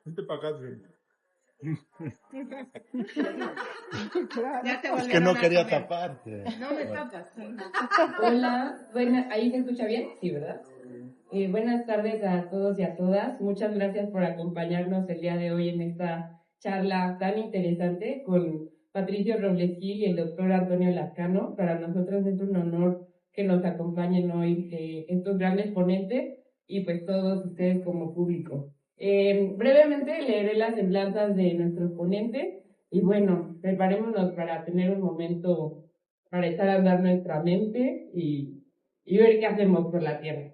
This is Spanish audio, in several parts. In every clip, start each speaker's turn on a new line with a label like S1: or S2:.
S1: Vente para acá, Adrián.
S2: Ya te
S1: Es que no
S2: volvieron a
S1: quería
S2: comer.
S1: taparte.
S2: No me tapas.
S3: Hola, ¿ahí se escucha bien? Sí, ¿verdad? Buenas tardes a todos y a todas. Muchas gracias por acompañarnos el día de hoy en esta charla tan interesante con Patricio Robles Gil y el doctor Antonio Lascano. Para nosotros es un honor que nos acompañen hoy estos grandes ponentes y pues todos ustedes como público. Brevemente leeré las semblanzas de nuestros ponentes y bueno, preparémonos para tener un momento para echar a andar nuestra mente y ver qué hacemos por la Tierra.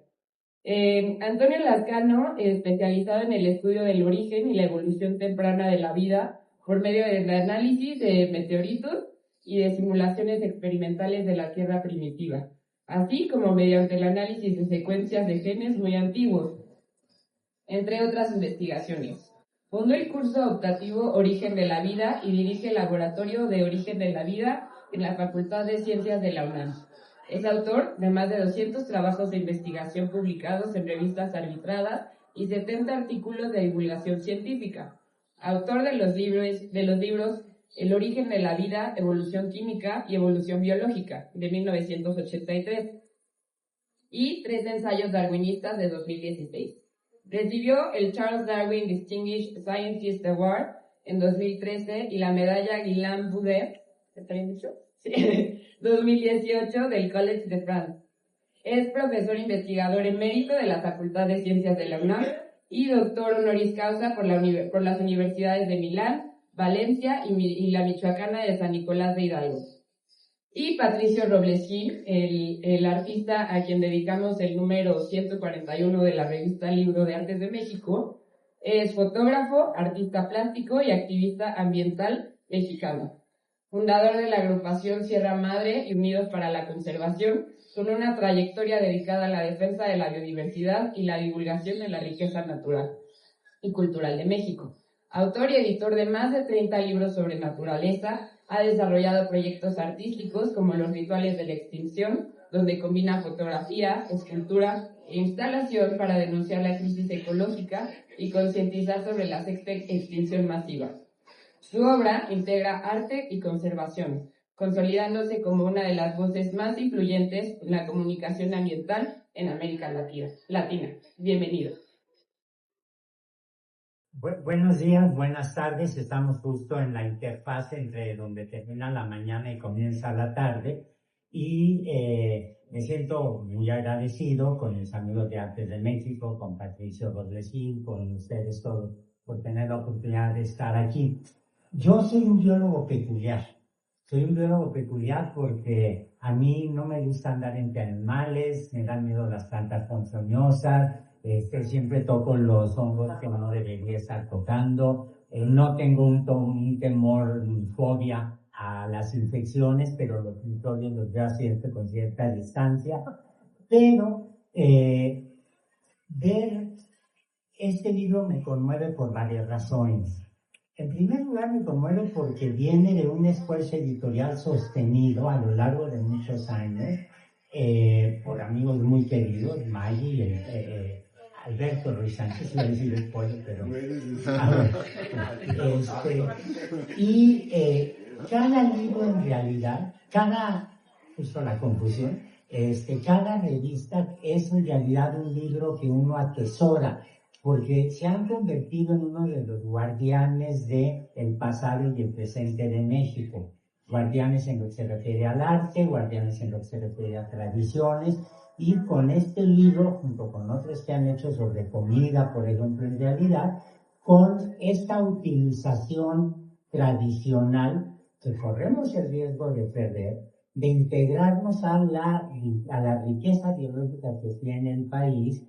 S3: Antonio Lascano, especializado en el estudio del origen y la evolución temprana de la vida por medio del análisis de meteoritos y de simulaciones experimentales de la Tierra primitiva, así como mediante el análisis de secuencias de genes muy antiguos, entre otras investigaciones. Fundó el curso optativo Origen de la Vida y dirige el Laboratorio de Origen de la Vida en la Facultad de Ciencias de la UNAM. Es autor de más de 200 trabajos de investigación publicados en revistas arbitradas y 70 artículos de divulgación científica. Autor de los libros El origen de la vida, Evolución química y Evolución biológica, de 1983, y 3 ensayos darwinistas de 2016. Recibió el Charles Darwin Distinguished Scientist Award en 2013 y la medalla Guillain Boudet, ¿está bien dicho? Sí, 2018 del College de France. Es profesor investigador emérito de la Facultad de Ciencias de la UNAM y doctor honoris causa por las universidades de Milán, Valencia y la Michoacana de San Nicolás de Hidalgo. Y Patricio Robles Gil, el artista a quien dedicamos el número 141 de la revista Libro de Artes de México, es fotógrafo, artista plástico y activista ambiental mexicano. Fundador de la agrupación Sierra Madre y Unidos para la Conservación, con una trayectoria dedicada a la defensa de la biodiversidad y la divulgación de la riqueza natural y cultural de México. Autor y editor de más de 30 libros sobre naturaleza, ha desarrollado proyectos artísticos como Los Rituales de la Extinción, donde combina fotografía, escultura e instalación para denunciar la crisis ecológica y concientizar sobre la sexta extinción masiva. Su obra integra arte y conservación, consolidándose como una de las voces más influyentes en la comunicación ambiental en América Latina. Bienvenido.
S4: Buenos días, buenas tardes. Estamos justo en la interfaz entre donde termina la mañana y comienza la tarde. Y me siento muy agradecido con los amigos de Artes de México, con Patricio Robles Gil, con ustedes todos, por tener la oportunidad de estar aquí. Yo soy un biólogo peculiar. Soy un biólogo peculiar porque a mí no me gusta andar entre animales, me dan miedo las plantas ponzoñosas, siempre toco los hongos que no debería estar tocando, no tengo un temor ni fobia a las infecciones, pero los microbios los veo con cierta distancia. Pero ver este libro me conmueve por varias razones. En primer lugar, me conmueve porque viene de un esfuerzo editorial sostenido a lo largo de muchos años por amigos muy queridos, Maggie y Alberto Ruiz Sánchez, iba a decir el pollo, pero... cada libro en realidad, justo la confusión, cada revista es en realidad un libro que uno atesora, porque se han convertido en uno de los guardianes del pasado y el presente de México. Guardianes en lo que se refiere al arte, guardianes en lo que se refiere a tradiciones, y con este libro, junto con otros que han hecho sobre comida, por ejemplo, en realidad, con esta utilización tradicional que corremos el riesgo de perder, de integrarnos a la riqueza biológica que tiene el país,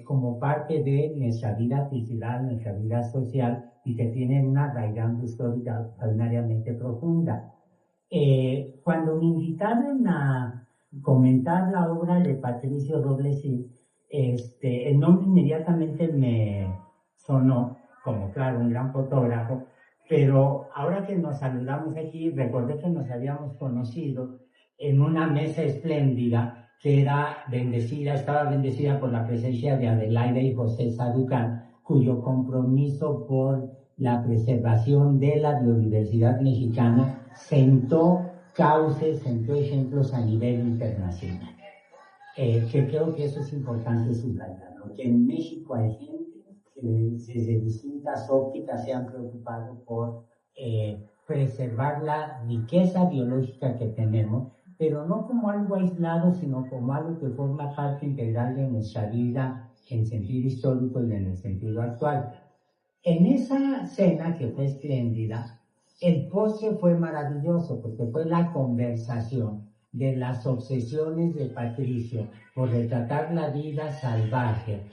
S4: como parte de nuestra vida cultural, nuestra vida social, y que tienen una raigante histórica extraordinariamente profunda. Cuando me invitaron a comentar la obra de Patricio Robles Gil, el nombre inmediatamente me sonó como, claro, un gran fotógrafo, pero ahora que nos saludamos aquí, recordé que nos habíamos conocido en una mesa espléndida que estaba bendecida por la presencia de Adelaida y José Saducán, cuyo compromiso por la preservación de la biodiversidad mexicana sentó cauces, sentó ejemplos a nivel internacional. Que creo que eso es importante subrayarlo, que en México hay gente que desde distintas ópticas se han preocupado por preservar la riqueza biológica que tenemos, pero no como algo aislado, sino como algo que forma parte integral de nuestra vida en sentido histórico y en el sentido actual. En esa cena, que fue espléndida, el postre fue maravilloso porque fue la conversación de las obsesiones de Patricio por retratar la vida salvaje.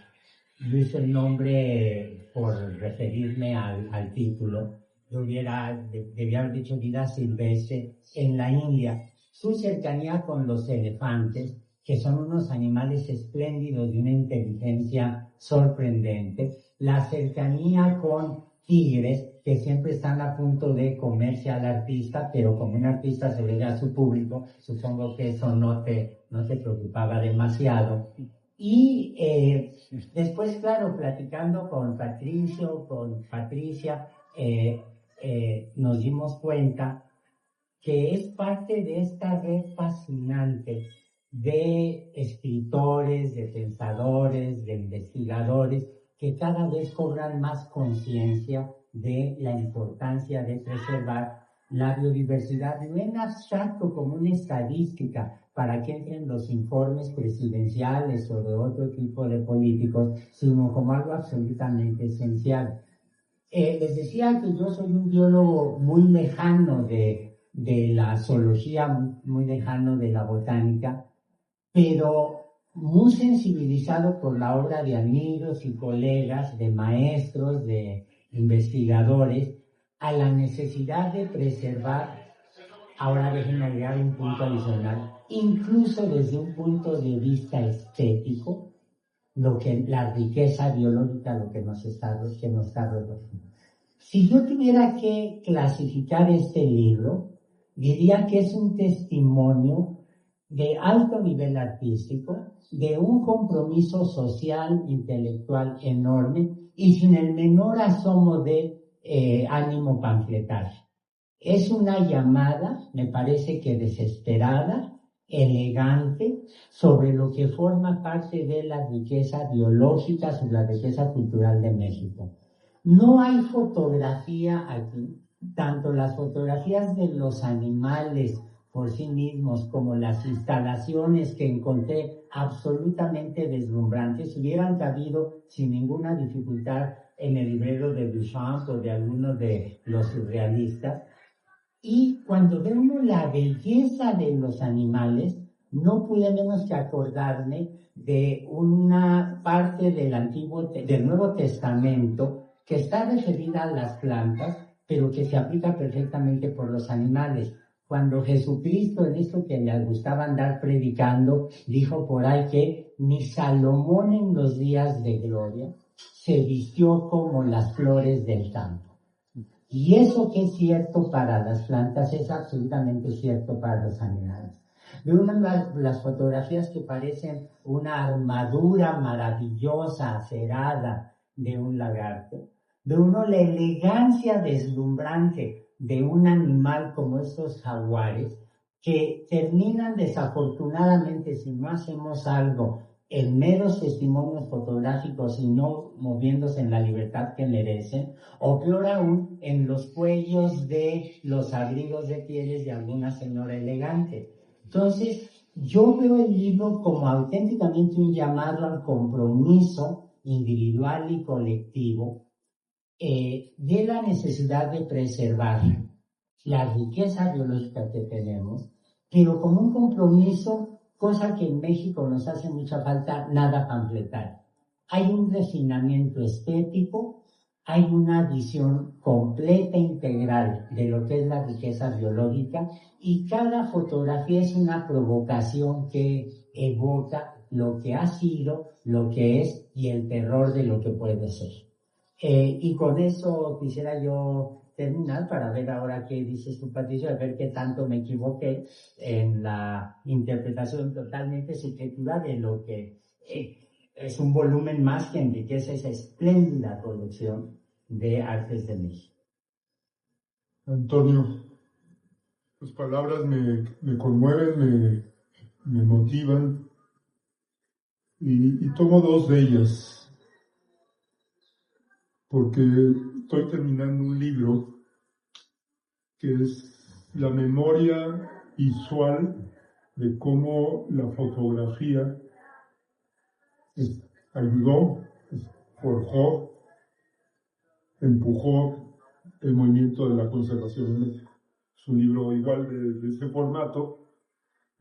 S4: Yo hice el nombre por referirme al título. Yo debía haber dicho vida silvestre en la India. Su cercanía con los elefantes, que son unos animales espléndidos de una inteligencia sorprendente. La cercanía con tigres, que siempre están a punto de comerse al artista, pero como un artista se ve a su público, supongo que eso no te preocupaba demasiado. Y después, claro, platicando con Patricio, con Patricia, nos dimos cuenta que es parte de esta red fascinante de escritores, de pensadores, de investigadores, que cada vez cobran más conciencia de la importancia de preservar la biodiversidad, no en abstracto como una estadística para que entren los informes presidenciales o de otro tipo de políticos, sino como algo absolutamente esencial. Les decía que yo soy un biólogo muy lejano de la zoología, muy lejano de la botánica, pero muy sensibilizado por la obra de amigos y colegas, de maestros, de investigadores, a la necesidad de preservar, ahora déjenme agregar un punto adicional, incluso desde un punto de vista estético, la riqueza biológica, lo que nos está rodeando. Si yo tuviera que clasificar este libro, diría que es un testimonio de alto nivel artístico, de un compromiso social, intelectual enorme y sin el menor asomo de ánimo panfletario. Es una llamada, me parece que desesperada, elegante, sobre lo que forma parte de la riqueza biológica, sobre la riqueza cultural de México. No hay fotografía aquí, tanto las fotografías de los animales por sí mismos como las instalaciones que encontré absolutamente deslumbrantes hubieran cabido sin ninguna dificultad en el librero de Duchamp o de alguno de los surrealistas. Y cuando ve uno la belleza de los animales, no pude menos que acordarme de una parte del Nuevo Testamento que está referida a las plantas, pero que se aplica perfectamente por los animales. Cuando Jesucristo, en esto que le gustaba andar predicando, dijo por ahí que ni Salomón en los días de gloria se vistió como las flores del campo. Y eso que es cierto para las plantas es absolutamente cierto para los animales. Veo las fotografías que parecen una armadura maravillosa, acerada de un lagarto. Ve uno la elegancia deslumbrante de un animal como estos jaguares, que terminan desafortunadamente, si no hacemos algo, en meros testimonios fotográficos y no moviéndose en la libertad que merecen, o peor aún, en los cuellos de los abrigos de pieles de alguna señora elegante. Entonces, yo veo el libro como auténticamente un llamado al compromiso individual y colectivo de la necesidad de preservar la riqueza biológica que tenemos, pero como un compromiso, cosa que en México nos hace mucha falta, nada panfletario. Hay un refinamiento estético, hay una visión completa, integral de lo que es la riqueza biológica, y cada fotografía es una provocación que evoca lo que ha sido, lo que es y el terror de lo que puede ser. Y con eso quisiera yo terminar para ver ahora qué dices tú, Patricio, a ver qué tanto me equivoqué en la interpretación totalmente subjetiva de lo que es un volumen más que enriquece esa espléndida colección de artes de México.
S1: Antonio, tus palabras me conmueven, me motivan y tomo dos de ellas, porque estoy terminando un libro que es la memoria visual de cómo la fotografía ayudó, forjó, empujó el movimiento de la conservación en México. Es un libro igual de este formato,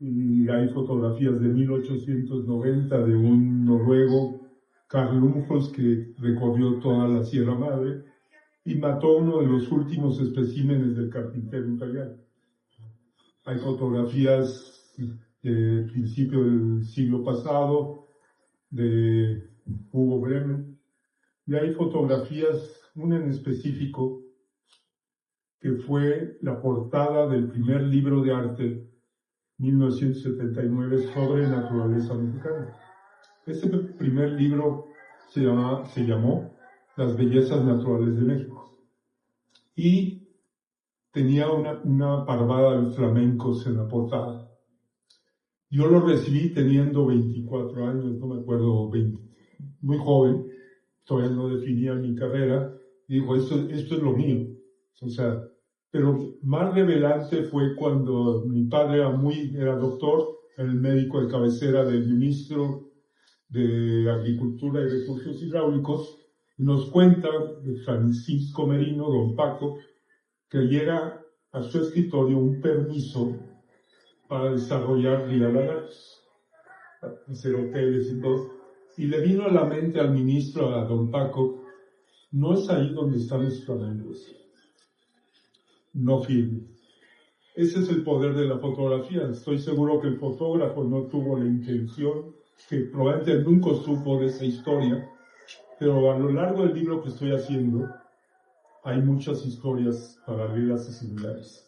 S1: y hay fotografías de 1890 de un noruego, Carl Lumfos, que recorrió toda la Sierra Madre y mató uno de los últimos especímenes del carpintero imperial. Hay fotografías del principio del siglo pasado, de Hugo Bremen, y hay fotografías, una en específico, que fue la portada del primer libro de arte, 1979, sobre naturaleza mexicana. Ese primer libro se llamó Las bellezas naturales de México, y tenía una parvada de flamencos en la portada. Yo lo recibí teniendo 24 años, no me acuerdo, 20, muy joven, todavía no definía mi carrera, y digo, esto es lo mío. O sea, pero más revelante fue cuando mi padre era doctor, era el médico de cabecera del ministro de Agricultura y Recursos Hidráulicos, y nos cuenta de Francisco Merino, don Paco, que llega a su escritorio un permiso para desarrollar Ría Lagares, hacer hoteles y todo. Y le vino a la mente al ministro, a don Paco, no es ahí donde están los flamencos, no firme. Ese es el poder de la fotografía. Estoy seguro que el fotógrafo no tuvo la intención, que probablemente nunca supo de esa historia, pero a lo largo del libro que estoy haciendo, hay muchas historias paralelas y similares.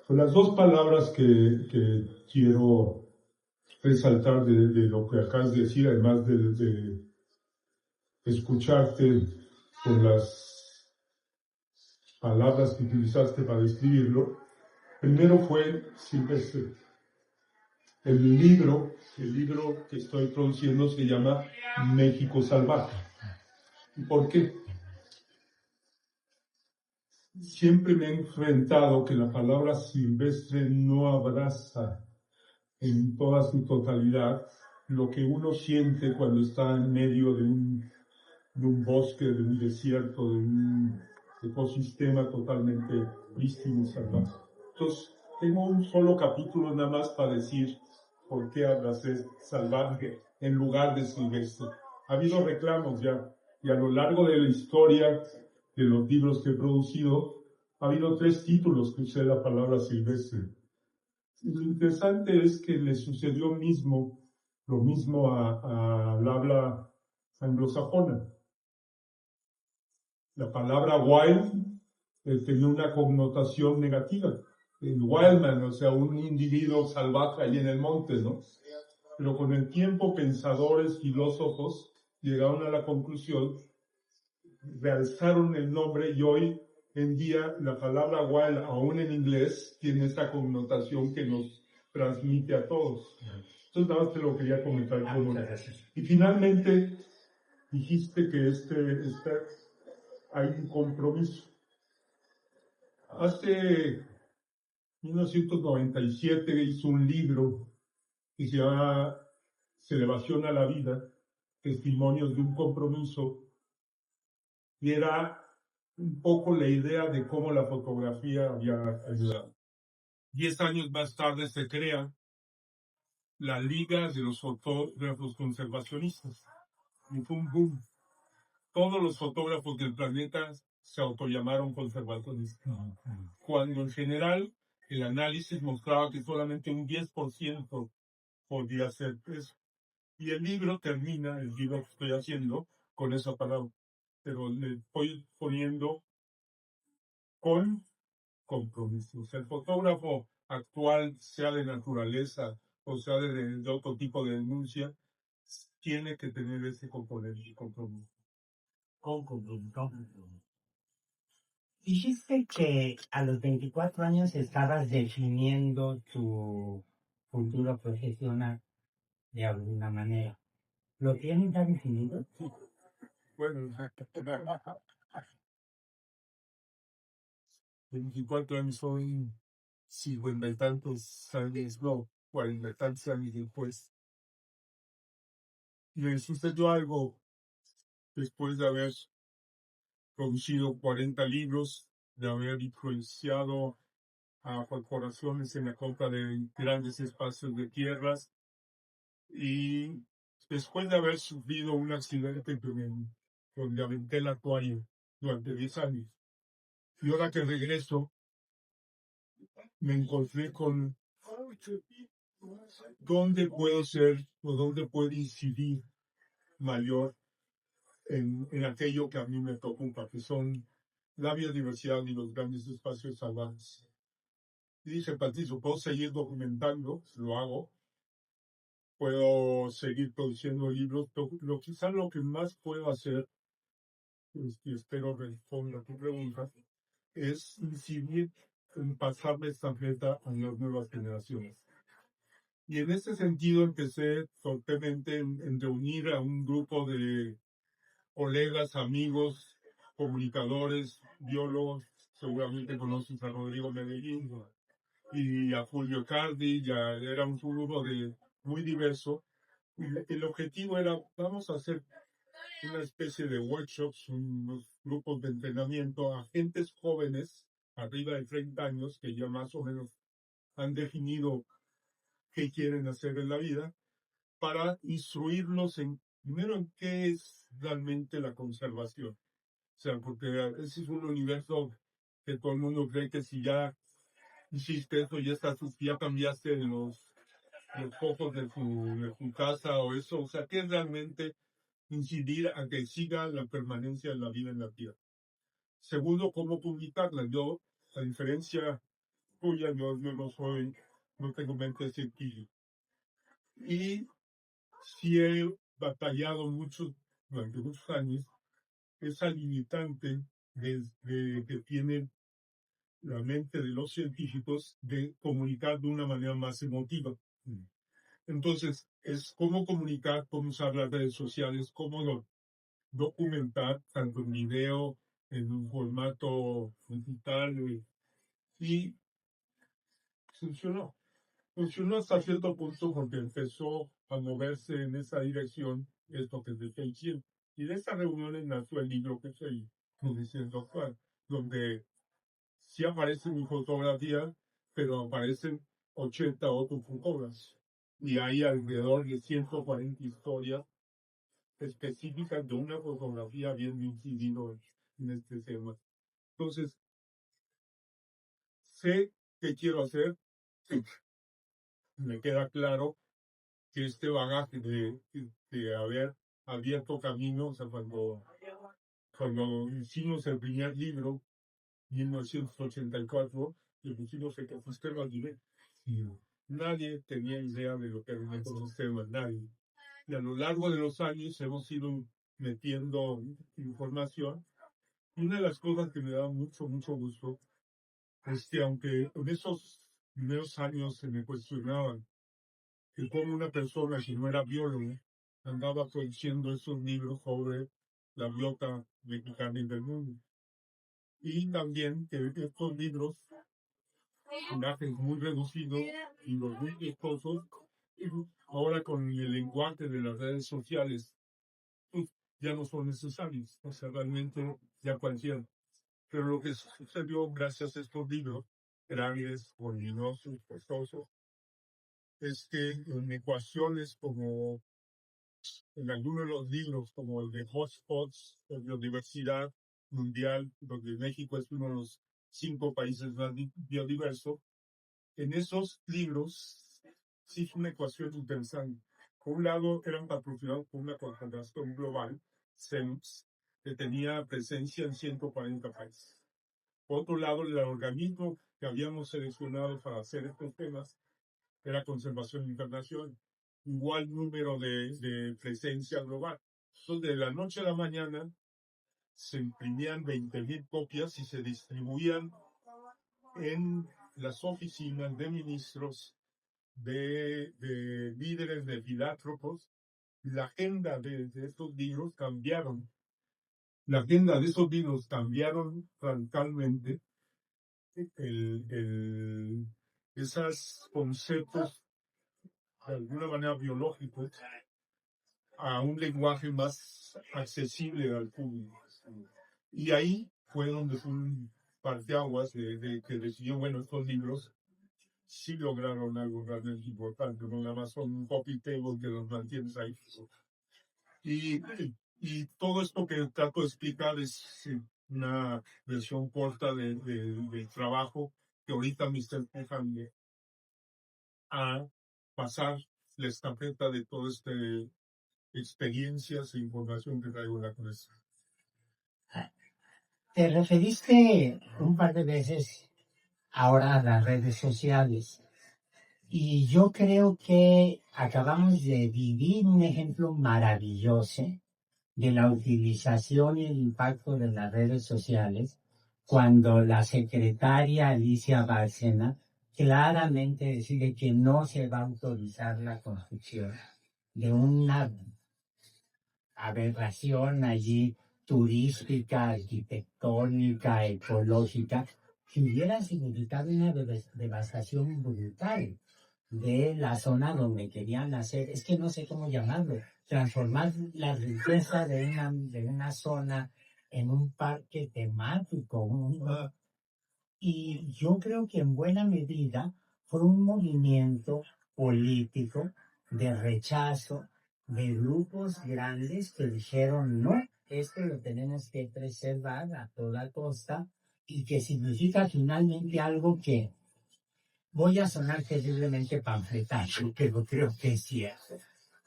S1: Son las dos palabras que quiero resaltar de lo que acabas de decir, además de escucharte con las palabras que utilizaste para describirlo. Primero fue Silvestre. El libro que estoy produciendo se llama México Salvaje. ¿Y por qué? Siempre me he enfrentado que la palabra silvestre no abraza en toda su totalidad lo que uno siente cuando está en medio de un bosque, de un desierto, de un ecosistema totalmente prístino y salvaje. Entonces, tengo un solo capítulo nada más para decir por qué abracé salvaje en lugar de silvestre. Ha habido reclamos ya, y a lo largo de la historia de los libros que he producido, ha habido 3 títulos que usé la palabra silvestre. Y lo interesante es que le sucedió lo mismo al habla anglosajona. La palabra wild tenía una connotación negativa. El wildman, o sea, un individuo salvaje ahí en el monte, ¿no? Pero con el tiempo, pensadores, filósofos llegaron a la conclusión, realzaron el nombre, y hoy en día la palabra wild, aún en inglés, tiene esta connotación que nos transmite a todos. Entonces, nada más te lo quería comentar. Y finalmente, dijiste que hay un compromiso. Hace 1997 hizo un libro que se llama Celebración a la Vida, Testimonios de un Compromiso, y era un poco la idea de cómo la fotografía había ayudado. 10 años más tarde se crea la Liga de los Fotógrafos Conservacionistas, y fue un boom. Todos los fotógrafos del planeta se autollamaron conservacionistas, cuando en general el análisis mostraba que solamente un 10% podía hacer eso. Y el libro termina, el libro que estoy haciendo, con esa palabra, pero le estoy poniendo con compromiso. O sea, el fotógrafo actual, sea de naturaleza o sea de otro tipo de denuncia, tiene que tener ese componente y compromiso.
S4: Dijiste que a los 24 años estabas definiendo tu futuro profesional de alguna manera. ¿Lo tienes ya definido?
S1: Bueno, 24 años son 50 y tantos años, no, 40 y tantos años después. Y me sucedió algo después de haber producido 40 libros, de haber influenciado a corporaciones en la compra de grandes espacios de tierras y después de haber sufrido un accidente donde aventé el acuario durante 10 años. Y ahora que regreso, me encontré con dónde puedo ser o dónde puedo incidir mayor en aquello que a mí me preocupa, que son la biodiversidad y los grandes espacios salvajes. Y dije, Patricio, puedo seguir documentando, lo hago, puedo seguir produciendo libros, pero quizás lo que más puedo hacer, y espero responder a tu pregunta, es incidir en pasarle esta meta a las nuevas generaciones. Y en ese sentido empecé fuertemente en reunir a un grupo de colegas, amigos, comunicadores, biólogos, seguramente conoces a Rodrigo Medellín y a Julio Cardi, ya era un grupo muy diverso. Y el objetivo era, vamos a hacer una especie de workshops, unos grupos de entrenamiento a agentes jóvenes, arriba de 30 años, que ya más o menos han definido qué quieren hacer en la vida, para instruirlos primero en qué es realmente la conservación. O sea, porque ese es un universo que todo el mundo cree que si ya hiciste eso, ya cambiaste los focos de tu casa o eso. O sea, que es realmente incidir a que siga la permanencia de la vida en la Tierra. Segundo, cómo publicarla. Yo, a diferencia tuya, yo no tengo mente científica. Y sí he batallado durante muchos años, esa limitante que tiene la mente de los científicos de comunicar de una manera más emotiva. Entonces, es cómo comunicar, cómo usar las redes sociales, cómo documentar, tanto en video, en un formato digital, y funcionó. Funcionó hasta cierto punto porque empezó a moverse en esa dirección esto que te estoy diciendo. Y de esta reunión nació el libro que estoy produciendo actual, donde sí aparece mi fotografía, pero aparecen 80 otros fotógrafos. Y hay alrededor de 140 historias específicas de una fotografía bien incidido en este tema. Entonces, sé qué quiero hacer. Me queda claro que este bagaje de haber abierto camino, o sea, cuando hicimos el primer libro, 1984, le pusimos ecosistemas nivel. Y nadie tenía idea de lo que era un ecosistema, nadie. Y a lo largo de los años hemos ido metiendo información. Y una de las cosas que me da mucho, mucho gusto es que aunque en esos primeros años se me cuestionaban que como una persona que no era biólogo andaba produciendo esos libros sobre la biota mexicana y del mundo. Y también que estos libros, imágenes muy reducidos y los muy vistosos, ahora con el lenguaje de las redes sociales, pues, ya no son necesarios. O sea, realmente ya cualquiera. Pero lo que sucedió gracias a estos libros, grandes, voluminosos, costosos, es que en ecuaciones como en algunos de los libros, como el de Hotspots de Biodiversidad Mundial, donde México es uno de los 5 países más biodiversos, en esos libros sí fue una ecuación interesante. Por un lado, eran patrocinados por una corporación global, CEMS, que tenía presencia en 140 países. Por otro lado, el organismo que habíamos seleccionado para hacer estos temas era Conservación Internacional. igual número de presencia global. Entonces, de la noche a la mañana se imprimían 20,000 copias y se distribuían en las oficinas de ministros, de líderes, de filántropos. La agenda de estos libros cambiaron. La agenda de esos libros cambiaron radicalmente. Esos conceptos, de alguna manera biológicos, a un lenguaje más accesible al público. Y ahí fue donde fue un parteaguas de que decidió, bueno, estos libros sí lograron algo realmente importante, no nada más son un copy-table que los mantienes ahí. Y todo esto que trato de explicar es una versión corta del trabajo que ahorita me está empujando a pasar la estafeta de todas estas experiencias e información que traigo en la cabeza.
S4: Te referiste un par de veces ahora a las redes sociales. Y yo creo que acabamos de vivir un ejemplo maravilloso de la utilización y el impacto de las redes sociales cuando la secretaria Alicia Bárcena claramente decide que no se va a autorizar la construcción de una aberración allí turística, arquitectónica, ecológica, que hubiera significado una devastación brutal de la zona donde querían hacer, es que no sé cómo llamarlo, transformar la riqueza de una zona en un parque temático. Y yo creo que en buena medida fue un movimiento político de rechazo de grupos grandes que dijeron no, esto lo tenemos que preservar a toda costa y que significa finalmente algo que voy a sonar terriblemente panfletario, pero creo que es cierto.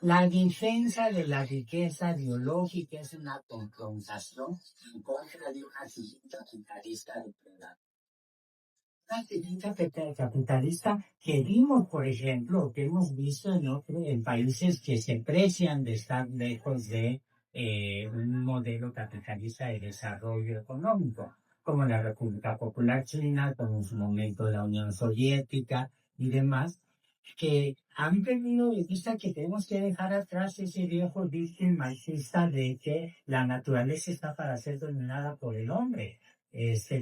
S4: La defensa de la riqueza biológica es una confrontación en contra de una civita capitalista depredada. Una civita capitalista que vimos, por ejemplo, que hemos visto en países que se precian de estar lejos de un modelo capitalista de desarrollo económico, como la República Popular China, como en su momento la Unión Soviética y demás, que han perdido de vista que tenemos que dejar atrás ese viejo dicho marxista de que la naturaleza está para ser dominada por el hombre,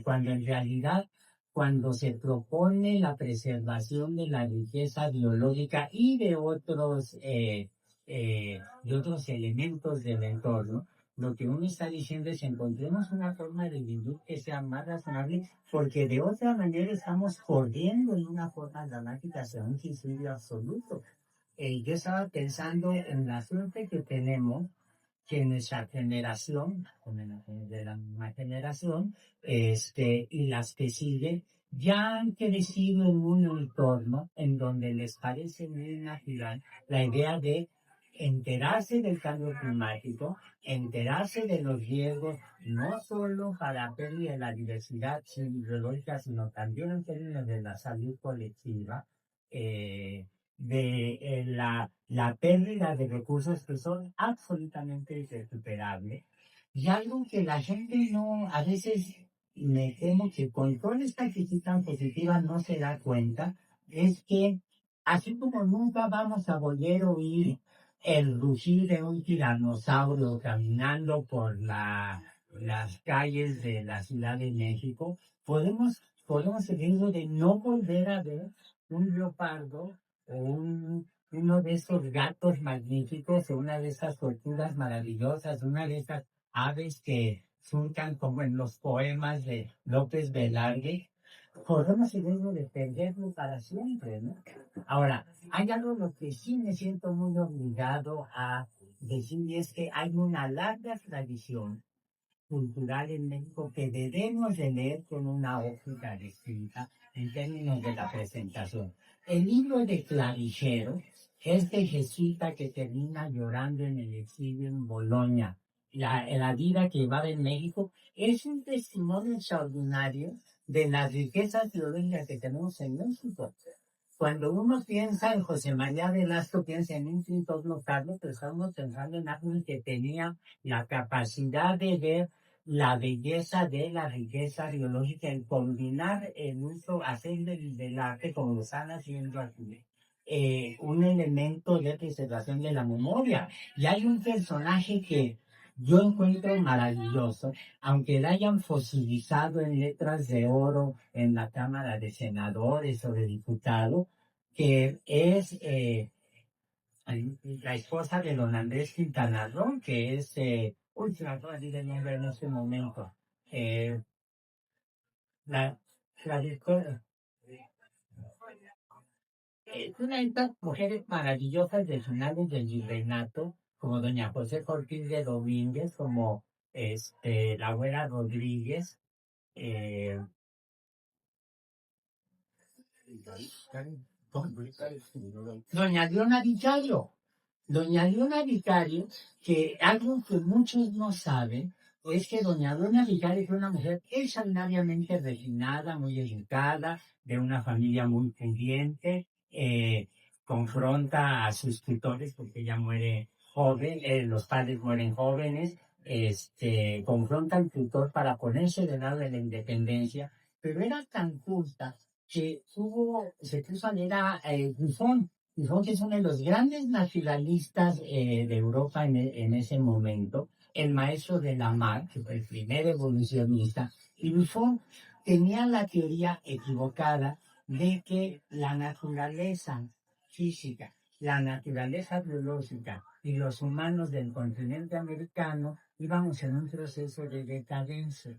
S4: cuando en realidad cuando se propone la preservación de la riqueza biológica y de otros elementos del entorno, lo que uno está diciendo es encontremos una forma de vivir que sea más razonable, porque de otra manera estamos corriendo en una forma dramática hacia un suicidio absoluto. Yo estaba pensando en la suerte que tenemos que nuestra generación, de la misma generación, y las que siguen, ya han crecido en un entorno en donde les parece muy natural la idea de enterarse del cambio climático, enterarse de los riesgos, no solo para la pérdida de la diversidad biológica, sino también en términos de la salud colectiva, la pérdida de recursos que son absolutamente irrecuperables. Y algo que la gente no, a veces me temo que con toda esta actitud tan positiva no se da cuenta, es que así como nunca vamos a volver a oír el rugir de un tiranosaurio caminando por las calles de la Ciudad de México, podemos seguir de no volver a ver un leopardo o uno de esos gatos magníficos o una de esas tortugas maravillosas, una de esas aves que surcan como en los poemas de López Velarde. Podemos seguir de perderlo para siempre, ¿no? Ahora, hay algo lo que sí me siento muy obligado a decir, y es que hay una larga tradición cultural en México que debemos de leer con una óptica distinta en términos de la presentación. El libro de Clavijero, este jesuita que termina llorando en el exilio en Bolonia, la vida que va en México, es un testimonio extraordinario de las riquezas teológicas que tenemos en México. cuando uno piensa en José María Velasco, piensa en un pintor notable, pero estamos pensando en alguien que tenía la capacidad de ver la belleza de la riqueza biológica y combinar el uso, hacer del arte como lo están haciendo aquí, un elemento de preservación de la memoria. Y hay un personaje que yo encuentro maravilloso, aunque la hayan fosilizado en letras de oro en la Cámara de Senadores o de Diputados, que es la esposa de don Andrés Quintana Roo, que es, se me acaba de ir el nombre en este momento, la, la directora, es una de estas mujeres maravillosas de finales del virreinato, como doña José Ortiz de Domínguez, como la abuela Rodríguez, eh, doña Leona Vicario. Doña Leona Vicario, que algo que muchos no saben, es que doña Leona Vicario fue una mujer extraordinariamente refinada, muy educada, de una familia muy pudiente, confronta a sus tutores porque ella muere joven, los padres mueren jóvenes, confronta al tutor para ponerse del lado de la independencia, pero era tan culta que se puso a leer a Buffon. Buffon, que es uno de los grandes naturalistas de Europa en ese momento, el maestro de Lamarck, que fue el primer evolucionista, y Buffon tenía la teoría equivocada de que la naturaleza física, la naturaleza biológica y los humanos del continente americano íbamos en un proceso de decadencia.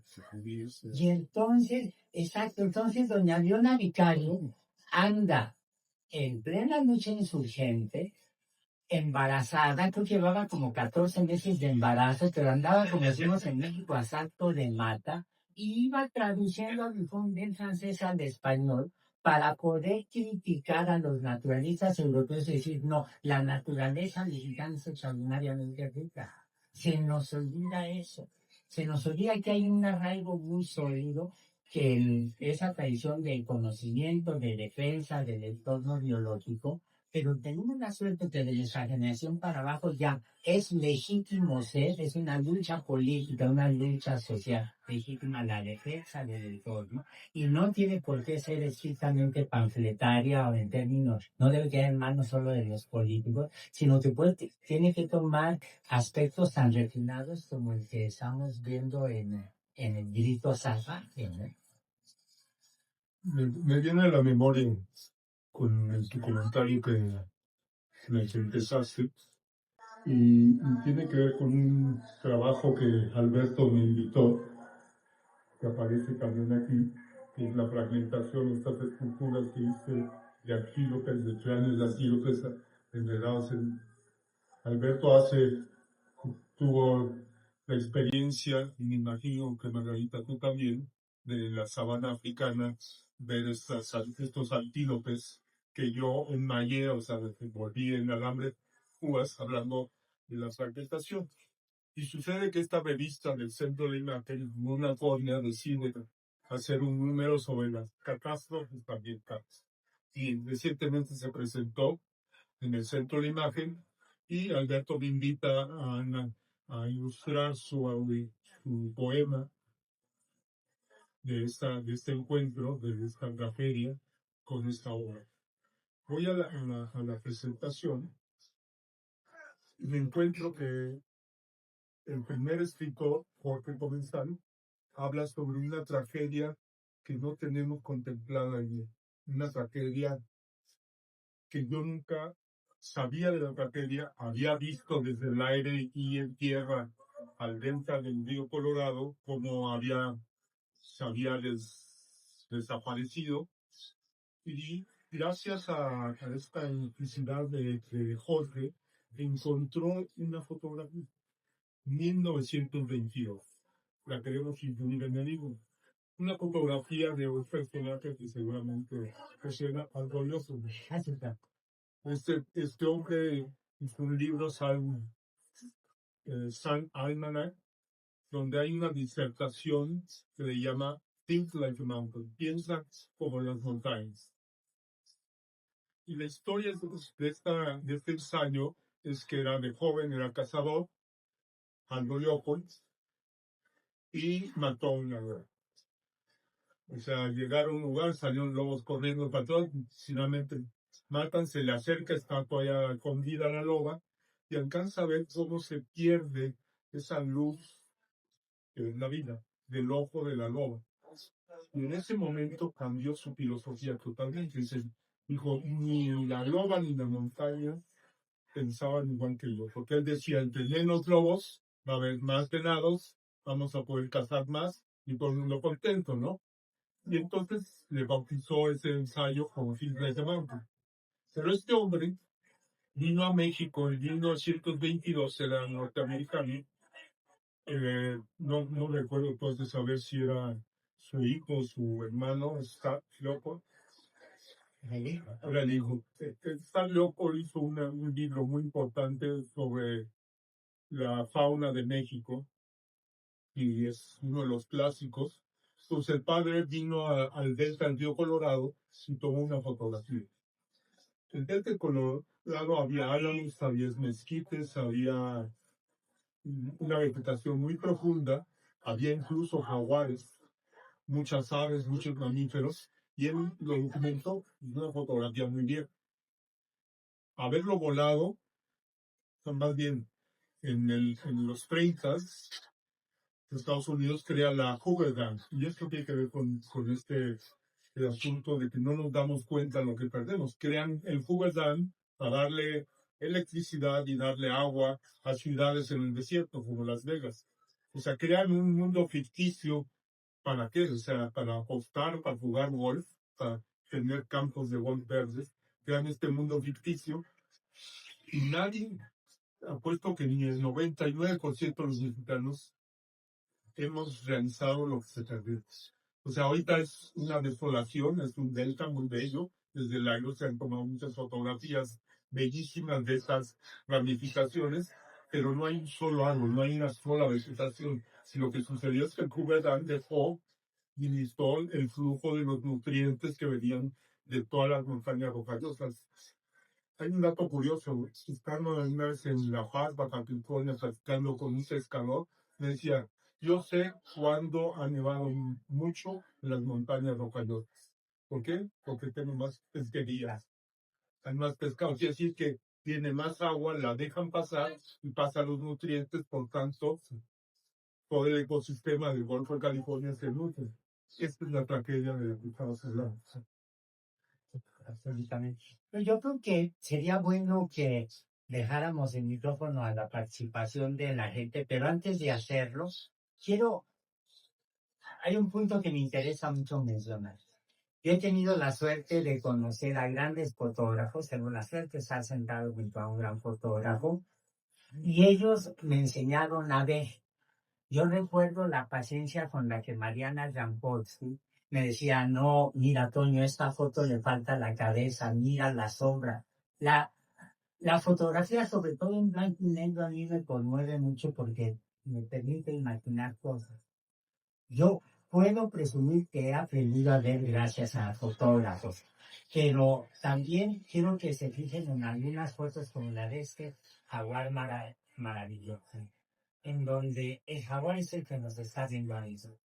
S4: Y entonces, exacto, entonces doña Leona Vicario anda en plena lucha insurgente, embarazada, creo que llevaba como 14 meses de embarazo, pero andaba, como decimos en México, a salto de mata, y iba traduciendo el del francés al español para poder criticar a los naturalistas europeos y decir, no, la naturaleza mexicana es extraordinariamente rica. Se nos olvida eso. Se nos olvida que hay un arraigo muy sólido, que esa tradición del conocimiento, de defensa del entorno biológico, pero tenemos la suerte que de nuestra generación para abajo ya es legítimo ser, es una lucha política, una lucha social legítima la defensa del entorno, y no tiene por qué ser estrictamente panfletaria o en términos, no debe quedar en manos solo de los políticos, sino que tiene que tomar aspectos tan refinados como el que estamos viendo en el grito salvaje, ¿no?
S1: Me viene a la memoria con tu comentario en el que empezaste, y tiene que ver con un trabajo que Alberto me invitó, que aparece también aquí, que es la fragmentación de estas esculturas que hice de antílopes, de cráneos de antílopes enredados en... Alberto tuvo la experiencia, y me imagino que Margarita tú también, de la sabana africana, ver estos antílopes que yo enmayé, o sea, volví en alambre púas hablando de la fragmentación. Y sucede que esta revista del Centro de Imagen, una córnea, decide hacer un número sobre las catástrofes ambientales. Y recientemente se presentó en el Centro de Imagen, y Alberto me invita a ilustrar su poema de este encuentro, de esta feria, con esta obra. Voy a la presentación y me encuentro que el primer escritor, Jorge Comensal, habla sobre una tragedia que no tenemos contemplada allí, una tragedia que yo nunca sabía de la tragedia, había visto desde el aire y en tierra al delta del río Colorado cómo se había desaparecido, y gracias a esta implicidad de Jorge encontró una fotografía, 1922, la queremos incluir en el libro, una fotografía de un personaje que seguramente suena orgulloso. Este hombre hizo un libro, San Almanac, donde hay una disertación que le llama Think Like a Mountain, piensa como las montañas. Y la historia de este ensayo es que era de joven, era cazador, Aldo Leopold, y mató a una loba. O sea, llegaron a un lugar, salieron lobos corriendo para atrás, finalmente matan, se le acerca, está todavía escondida la loba, y alcanza a ver cómo se pierde esa luz que es la vida del ojo de la loba. Y en ese momento cambió su filosofía totalmente. Dijo, ni la loba ni la montaña pensaban igual que yo, porque él decía, entre menos lobos va a haber más venados, vamos a poder cazar más y todo el mundo contento, ¿no? Y entonces le bautizó ese ensayo como Fitness de Mountain. Pero este hombre vino a México en 1922, era norteamericano, no recuerdo entonces saber si era su hijo, su hermano, Stan Leopold. Era el hijo. Stan Leopold hizo un libro muy importante sobre la fauna de México y es uno de los clásicos. Entonces el padre vino al delta del río Colorado y tomó una fotografía. En el delta del Colorado había álamos, había mezquites, había una vegetación muy profunda, había incluso jaguares, muchas aves, muchos mamíferos, y él lo documentó en una fotografía muy bien. Haberlo volado, más bien en los 30, Estados Unidos crea la Hoover Dam, y esto tiene que ver con el asunto de que no nos damos cuenta de lo que perdemos. Crean el Hoover Dam para darle electricidad y darle agua a ciudades en el desierto, como Las Vegas. O sea, crean un mundo ficticio. ¿Para qué? O sea, para apostar, para jugar golf, para tener campos de golf verdes, crean este mundo ficticio. Y nadie ha puesto que ni el 99% de los mexicanos hemos realizado lo que se perdió. O sea, ahorita es una desolación, es un delta muy bello. Desde el aire se han tomado muchas fotografías bellísimas de estas ramificaciones, pero no hay un solo árbol, no hay una sola vegetación. Si lo que sucedió es que el Hoover Dam dejó y limitó el flujo de los nutrientes que venían de todas las montañas rocallosas. Hay un dato curioso, estando una vez en La Paz, Baja California, platicando con un pescador, me decía, yo sé cuándo ha nevado mucho en las montañas rocallosas. ¿Por qué? Porque tengo más pesquerías, hay más pescado. Quiere decir que tiene más agua, la dejan pasar y pasan los nutrientes, por tanto, todo el ecosistema del Golfo de California se nutre. Esta es la tragedia de la que estamos hablando.
S4: Absolutamente. Yo creo que sería bueno que dejáramos el micrófono a la participación de la gente, pero antes de hacerlo, hay un punto que me interesa mucho mencionar. Yo he tenido la suerte de conocer a grandes fotógrafos, tengo la suerte de estar sentado junto a un gran fotógrafo, y ellos me enseñaron a ver. Yo recuerdo la paciencia con la que Mariana Jampolsky me decía, no, mira, Toño, esta foto le falta la cabeza, mira la sombra. La fotografía, sobre todo en blanco y negro, a mí me conmueve mucho porque me permite imaginar cosas. Yo puedo presumir que he aprendido a ver gracias a fotógrafos, pero también quiero que se fijen en algunas fotos como la de este jaguar maravilloso, en donde el jaguar es el que nos está viendo a eso.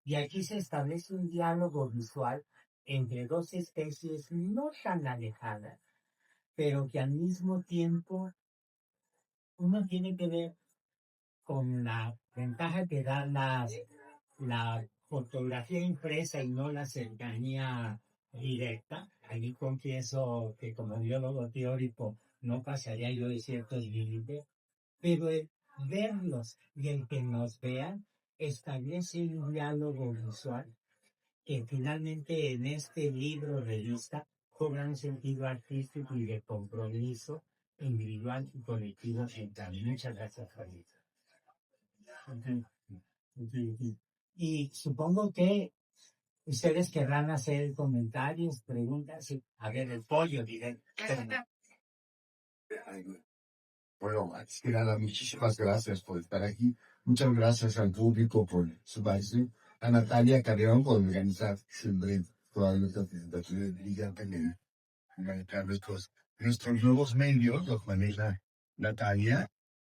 S4: Y aquí se establece un diálogo visual entre dos especies no tan alejadas, pero que al mismo tiempo uno tiene que ver con la ventaja que da la fotografía impresa y no la cercanía directa. Ahí confieso que como biólogo teórico no pasaría yo de ciertos límites, pero el verlos y el que nos vean establece un diálogo visual que finalmente en este libro revista cobra un sentido artístico y de compromiso individual y colectivo. Muchas gracias, Juanito. Y supongo que ustedes querrán hacer comentarios, preguntas. A ver, el pollo, directo.
S5: Bueno, antes que nada, muchísimas gracias por estar aquí. Muchas gracias al público por su base. A Natalia Carrión por organizar siempre todas nuestras presentaciones brillantemente. manejarlos. Nuestros nuevos medios los maneja Natalia,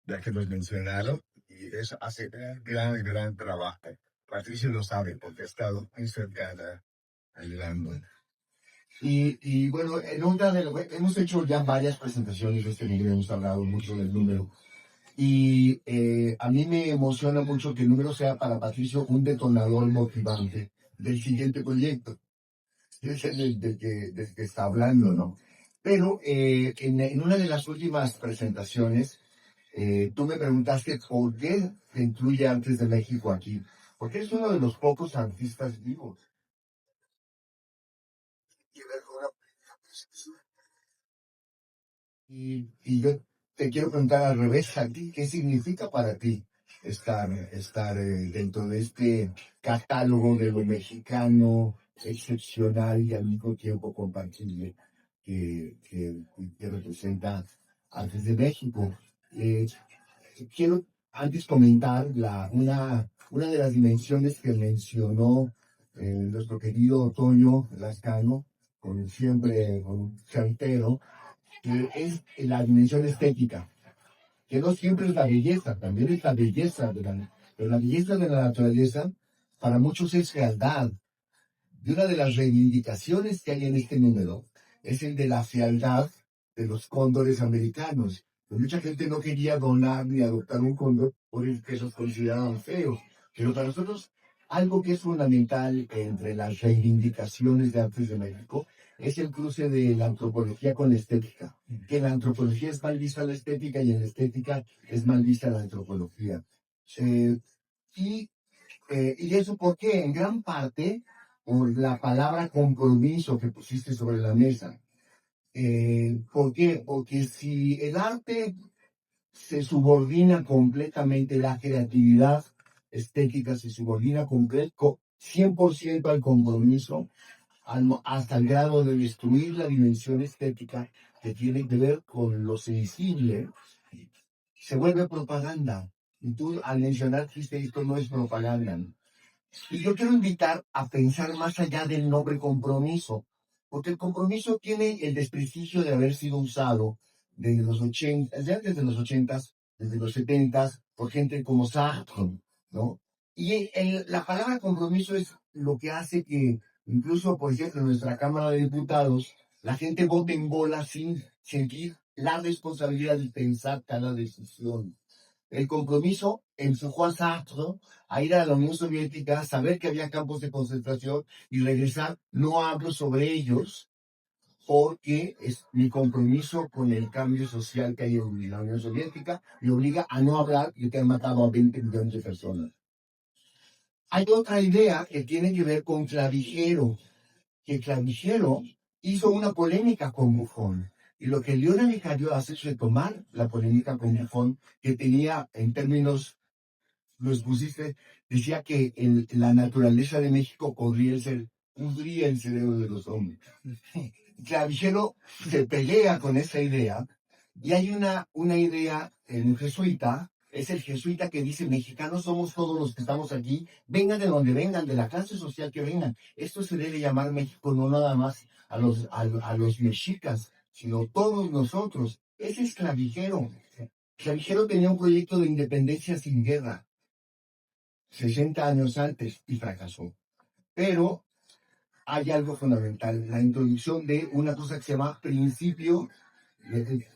S5: ya que los mencionaron, y eso hace un gran trabajo. Patricio lo sabe porque ha estado muy cercana ayudando. Y bueno, hemos hecho ya varias presentaciones de este libro, hemos hablado mucho del número. Y a mí me emociona mucho que el número sea para Patricio un detonador motivante del siguiente proyecto. Es el del que está hablando, ¿no? Pero en una de las últimas presentaciones, tú me preguntaste por qué te incluye Antes de México aquí. Porque es uno de los pocos artistas vivos. Y yo te quiero preguntar al revés a ti, ¿qué significa para ti estar dentro de este catálogo de lo mexicano excepcional y al mismo tiempo compartible que representa Antes de México? Eh, Quiero antes comentar una de las dimensiones que mencionó nuestro querido Toño Lascano, con un certero, que es la dimensión estética, que no siempre es la belleza, también es la belleza pero la belleza de la naturaleza para muchos es fealdad. Y una de las reivindicaciones que hay en este número es el de la fealdad de los cóndores americanos. Pues mucha gente no quería donar ni adoptar un cóndor porque los consideraban feos. Pero para nosotros, algo que es fundamental entre las reivindicaciones de Antes de México es el cruce de la antropología con la estética. Que en la antropología es mal vista la estética y en la estética es mal vista la antropología. Eh, y ¿Y eso por qué? En gran parte por la palabra compromiso que pusiste sobre la mesa. ¿Por qué? Porque si el arte se subordina completamente, la creatividad estética se subordina 100% al compromiso, hasta el grado de destruir la dimensión estética que tiene que ver con lo sensible, se vuelve propaganda. Y tú al mencionar que esto no es propaganda. Y yo quiero invitar a pensar más allá del nombre compromiso, porque el compromiso tiene el desprestigio de haber sido usado desde los 80, ya desde los 80, desde los 70, por gente como Sartre, ¿no? Y la palabra compromiso es lo que hace que, incluso, por ejemplo, en nuestra Cámara de Diputados, la gente vote en bola sin sentir la responsabilidad de pensar cada decisión. El compromiso empujó a Sartre a ir a la Unión Soviética, saber que había campos de concentración y regresar. No hablo sobre ellos porque es mi compromiso con el cambio social que hay en la Unión Soviética me obliga a no hablar de que han matado a 20 millones de personas. Hay otra idea que tiene que ver con Clavijero, que Clavijero hizo una polémica con Buffon. Y lo que Leona Vicario hace es retomar la polémica con Buffon, que tenía en términos, lo expusiste, decía que la naturaleza de México pudría el cerebro de los hombres. Clavijero se pelea con esa idea, y hay una idea en un jesuita, es el jesuita que dice, mexicanos somos todos los que estamos aquí, vengan de donde vengan, de la clase social que vengan. Esto se debe llamar México no nada más a los mexicas, sino todos nosotros. Ese es Clavijero. Clavijero tenía un proyecto de independencia sin guerra, 60 años antes, y fracasó. Pero hay algo fundamental, la introducción de una cosa que se llama principio,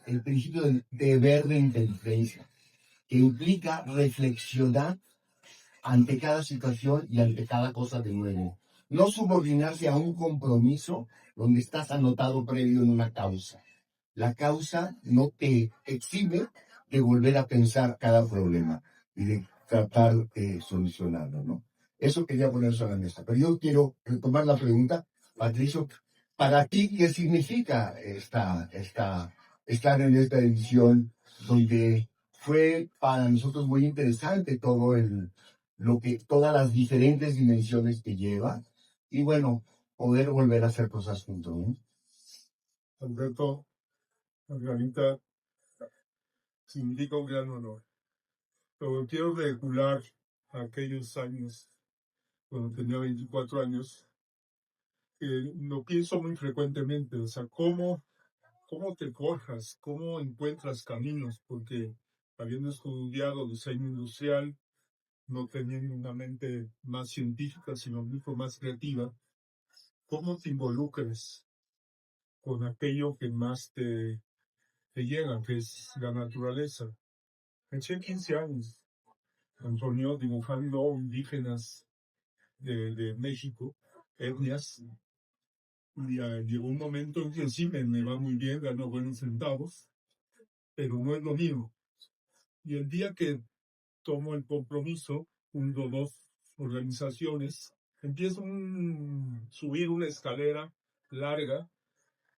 S5: el principio de deber de inteligencia, que implica reflexionar ante cada situación y ante cada cosa de nuevo. No subordinarse a un compromiso donde estás anotado previo en una causa. La causa no te exime de volver a pensar cada problema y de tratar de solucionarlo, ¿no? Eso quería poner sobre la mesa. Pero yo quiero retomar la pregunta, Patricio, para ti, ¿qué significa estar en esta edición donde fue para nosotros muy interesante todas las diferentes dimensiones que lleva y bueno, poder volver a hacer cosas juntos, ¿no?
S1: Alberto, Margarita, significa un gran honor. Pero quiero regular aquellos años, cuando tenía 24 años, lo pienso muy frecuentemente, o sea, cómo te forjas, cómo encuentras caminos, porque habiendo estudiado diseño industrial, no teniendo una mente más científica, sino mucho más creativa, cómo te involucras con aquello que más te llega, que es la naturaleza. Me eché 15 años, Antonio, dibujando indígenas de México, etnias, y llegó un momento en que sí me va muy bien, gano buenos centavos, pero no es lo mío. Y el día que tomo el compromiso, junto dos organizaciones, empiezo a subir una escalera larga,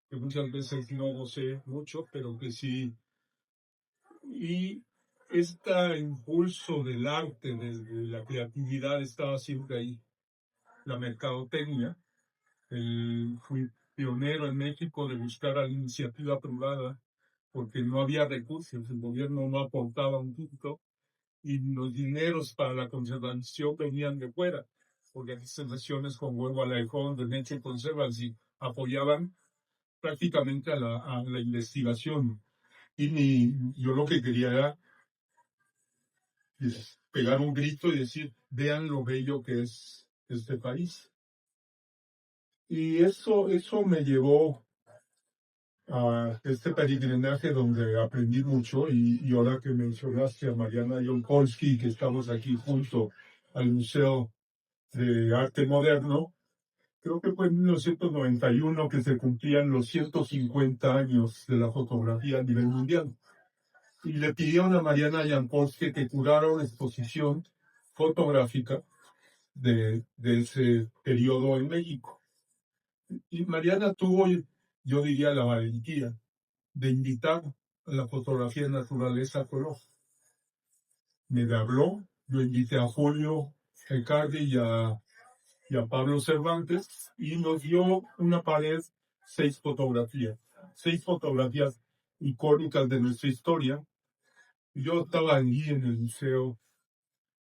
S1: que muchas veces no gocé mucho, pero que sí. Y este impulso del arte, de la creatividad, estaba siempre ahí. La mercadotecnia, fui pionero en México de buscar a la iniciativa privada, porque no había recursos, el gobierno no aportaba un punto, y los dineros para la conservación venían de fuera. Organizaciones como Huevo Alejón, de Nature Conservancy, apoyaban prácticamente a la investigación. Y yo lo que quería era pegar un grito y decir, vean lo bello que es este país. Y eso me llevó a este peregrinaje donde aprendí mucho, y ahora que mencionaste a Mariana Jankowski, que estamos aquí junto al Museo de Arte Moderno, creo que fue en 1991 que se cumplían los 150 años de la fotografía a nivel mundial. Y le pidieron a Mariana Jankowski que curara una exposición fotográfica de ese periodo en México. Y Mariana tuvo, yo diría, la valentía de invitar a la fotografía de naturaleza a color. Me habló, yo invité a Julio Ricardi y a Pablo Cervantes, y nos dio una pared, 6 fotografías icónicas de nuestra historia. Yo estaba allí en el museo,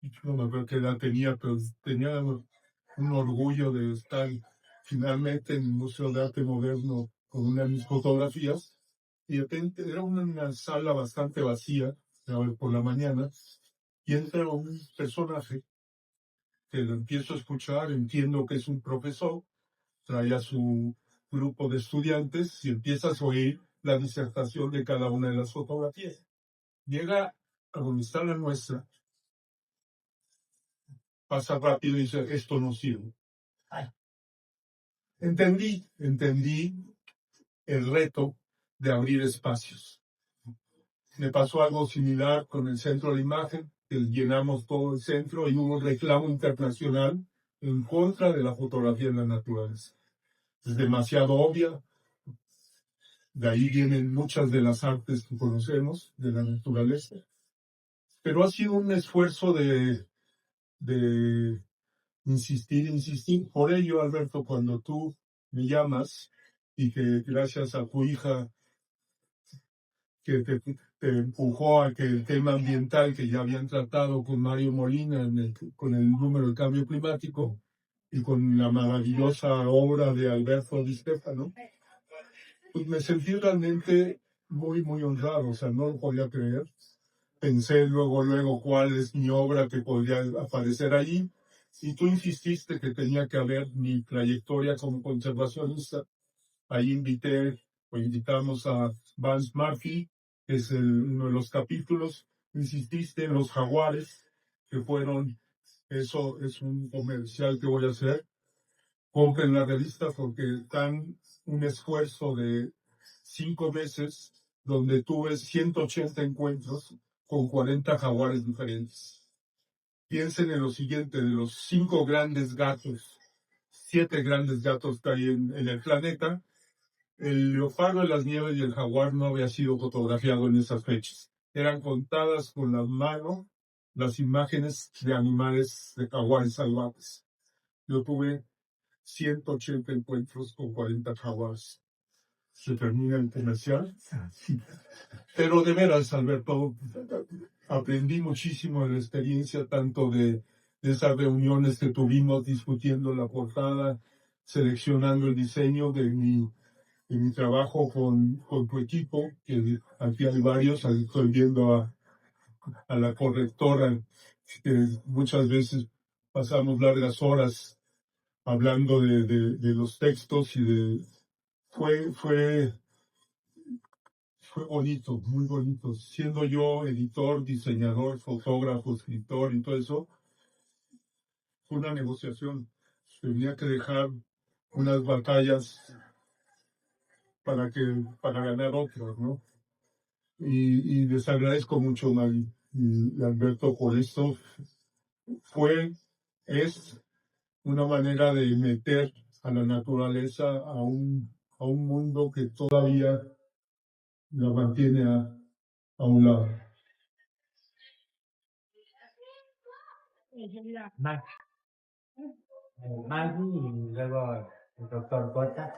S1: y no me acuerdo qué edad tenía, pero tenía un orgullo de estar finalmente en el Museo de Arte Moderno con una de mis fotografías. Y de repente era una sala bastante vacía, por la mañana, y entra un personaje que lo empiezo a escuchar, entiendo que es un profesor, trae a su grupo de estudiantes y empiezas a oír la disertación de cada una de las fotografías. Llega a donde está la nuestra, pasa rápido y dice, esto no sirve. Ay. Entendí el reto de abrir espacios. Me pasó algo similar con el Centro de la Imagen, que llenamos todo el centro y hubo un reclamo internacional en contra de la fotografía en la naturaleza. Es demasiado obvia, de ahí vienen muchas de las artes que conocemos de la naturaleza, pero ha sido un esfuerzo de insistir. Por ello, Alberto, cuando tú me llamas y que gracias a tu hija que te empujó a que el tema ambiental que ya habían tratado con Mario Molina con el número del cambio climático y con la maravillosa obra de Alberto Di Stefano, pues me sentí realmente muy, muy honrado, o sea, no lo podía creer. Pensé luego cuál es mi obra que podría aparecer allí, y tú insististe que tenía que haber mi trayectoria como conservacionista. Ahí invitamos a Vance Murphy, que es uno de los capítulos. Insististe en los jaguares, que fueron, eso es un comercial que voy a hacer. Compren la revista porque dan un esfuerzo de 5 meses donde tuve 180 encuentros con 40 jaguares diferentes. Piensen en lo siguiente, de los 5 grandes gatos, 7 grandes gatos que hay en el planeta, el leopardo de las nieves y el jaguar no había sido fotografiado en esas fechas. Eran contadas con la mano las imágenes de animales de jaguares salvajes. Yo tuve 180 encuentros con 40 jaguares. Se termina el comercial. Pero de veras, Alberto, aprendí muchísimo de la experiencia, tanto de esas reuniones que tuvimos discutiendo la portada, seleccionando el diseño de mi trabajo con tu equipo, que aquí hay varios, ahí estoy viendo a la correctora, que muchas veces pasamos largas horas hablando de los textos fue bonito, muy bonito. Siendo yo editor, diseñador, fotógrafo, escritor y todo eso, fue una negociación. Tenía que dejar unas batallas para ganar otras, ¿no? Y les agradezco mucho, Mari y Alberto, por esto. Es una manera de meter a la naturaleza a un mundo que todavía la mantiene a un lado.
S4: Maggie y luego el doctor Cota.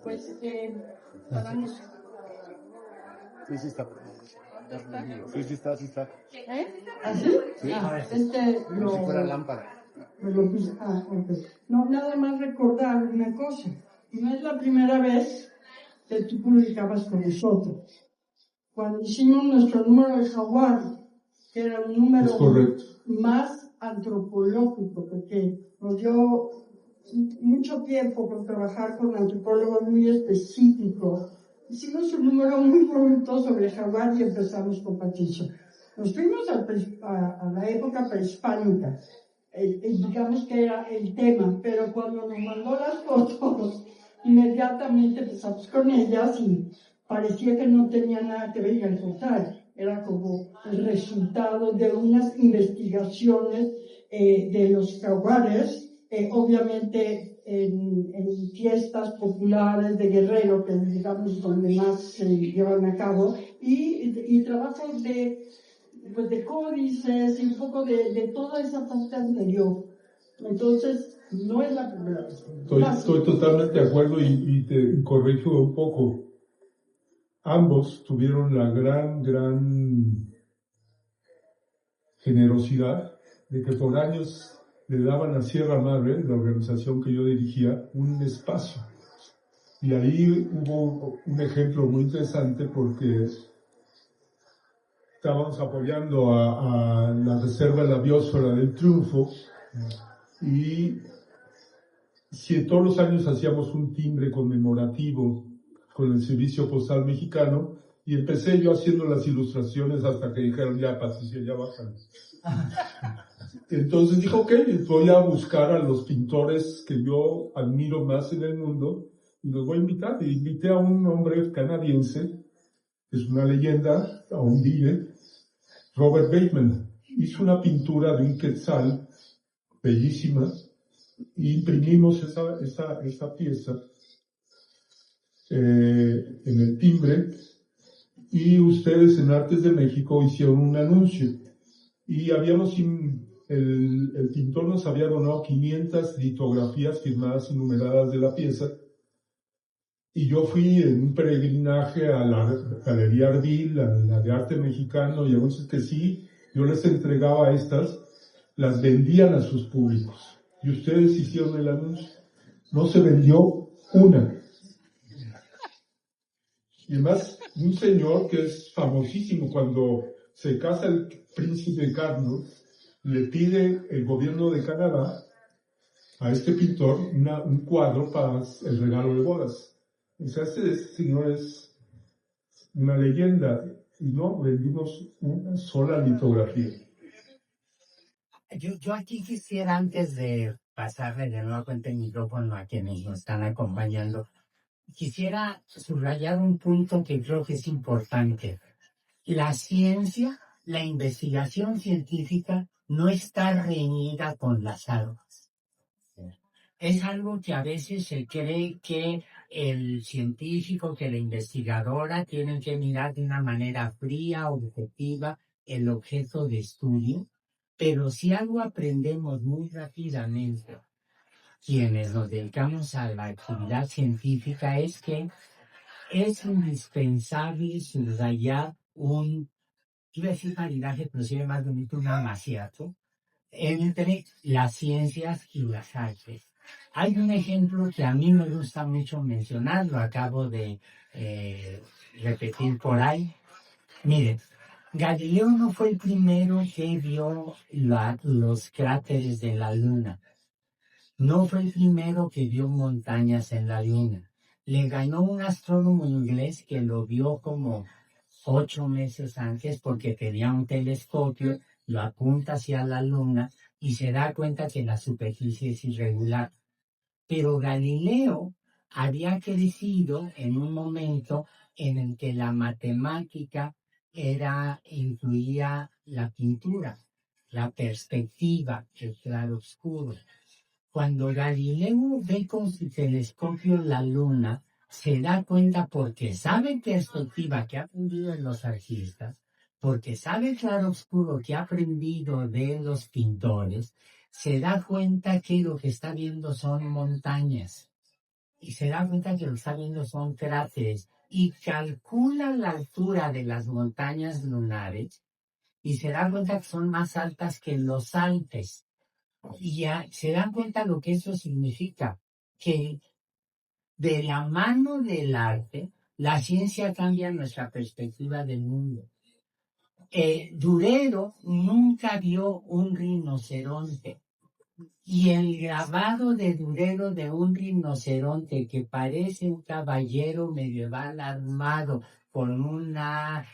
S2: Pues,
S6: Sí está. Sí está.
S2: ¿Así?
S6: Sí.
S2: Como
S6: si fuera lámpara.
S2: ok. No, nada más recordar una cosa. No es la primera vez que tú publicabas con nosotros. Cuando hicimos nuestro número de Jaguar, que era un número más antropológico, porque nos dio mucho tiempo por trabajar con antropólogos muy específicos. Hicimos un número muy bonito sobre Jaguar y empezamos con Patricio. Nos fuimos a la época prehispánica, digamos que era el tema, pero cuando nos mandó las fotos, inmediatamente empezamos con ellas y parecía que no tenía nada que ver, y al contrario, era como el resultado de unas investigaciones de los jaguares, obviamente en fiestas populares de Guerrero, que digamos donde más se llevan a cabo, y trabajos de códices y un poco de toda esa parte anterior. Entonces, no es la primera vez.
S1: Estoy totalmente de acuerdo y te corrijo un poco. Ambos tuvieron la gran generosidad de que por años le daban a Sierra Madre, la organización que yo dirigía, un espacio. Y ahí hubo un ejemplo muy interesante porque estábamos apoyando a la Reserva de la Biosfera del Triunfo y si todos los años hacíamos un timbre conmemorativo con el Servicio Postal Mexicano, y empecé yo haciendo las ilustraciones hasta que dijeron, ya, Patricia, ya bajan. Entonces dijo, ok, voy a buscar a los pintores que yo admiro más en el mundo, y los voy a invitar. Y invité a un hombre canadiense, que es una leyenda, aún vive, Robert Bateman. Hizo una pintura de un quetzal, bellísima, y imprimimos esa pieza en el timbre, y ustedes en Artes de México hicieron un anuncio, y el pintor nos había donado 500 litografías firmadas y numeradas de la pieza, y yo fui en un peregrinaje a la Galería Ardil, a la de Arte Mexicano, y entonces que sí, yo les entregaba estas, las vendían a sus públicos, y ustedes hicieron el anuncio. No se vendió una. Y además, un señor que es famosísimo, cuando se casa el príncipe Carlos, le pide el gobierno de Canadá a este pintor un cuadro para el regalo de bodas. O sea, este señor es una leyenda, y no vendimos una sola litografía.
S4: Yo aquí quisiera, antes de pasarle de nuevo cuenta el micrófono a quienes nos están acompañando, quisiera subrayar un punto que creo que es importante. La ciencia, la investigación científica no está reñida con las armas. Es algo que a veces se cree que el científico, que la investigadora tienen que mirar de una manera fría, objetiva, el objeto de estudio. Pero si algo aprendemos muy rápidamente, quienes nos dedicamos a la actividad científica, es que es indispensable subrayar iba a decir maridaje, pero sería más bonito un amaciato, entre las ciencias y las artes. Hay un ejemplo que a mí me gusta mucho mencionar, lo acabo de repetir por ahí. Miren, Galileo no fue el primero que vio los cráteres de la Luna. No fue el primero que vio montañas en la Luna. Le ganó un astrónomo inglés que lo vio como 8 meses antes porque tenía un telescopio, lo apunta hacia la Luna y se da cuenta que la superficie es irregular. Pero Galileo había crecido en un momento en el que la matemática incluía la pintura, la perspectiva, el claroscuro. Cuando Galileo ve con su telescopio la Luna, se da cuenta porque sabe perspectiva que ha aprendido de los artistas, porque sabe claroscuro que ha aprendido de los pintores, se da cuenta que lo que está viendo son montañas. Y se da cuenta que lo que está viendo son cráteres. Y calcula la altura de las montañas lunares y se da cuenta que son más altas que los Alpes. Y ya se dan cuenta lo que eso significa, que de la mano del arte, la ciencia cambia nuestra perspectiva del mundo. Durero nunca vio un rinoceronte. Y el grabado de Durero de un rinoceronte que parece un caballero medieval armado con una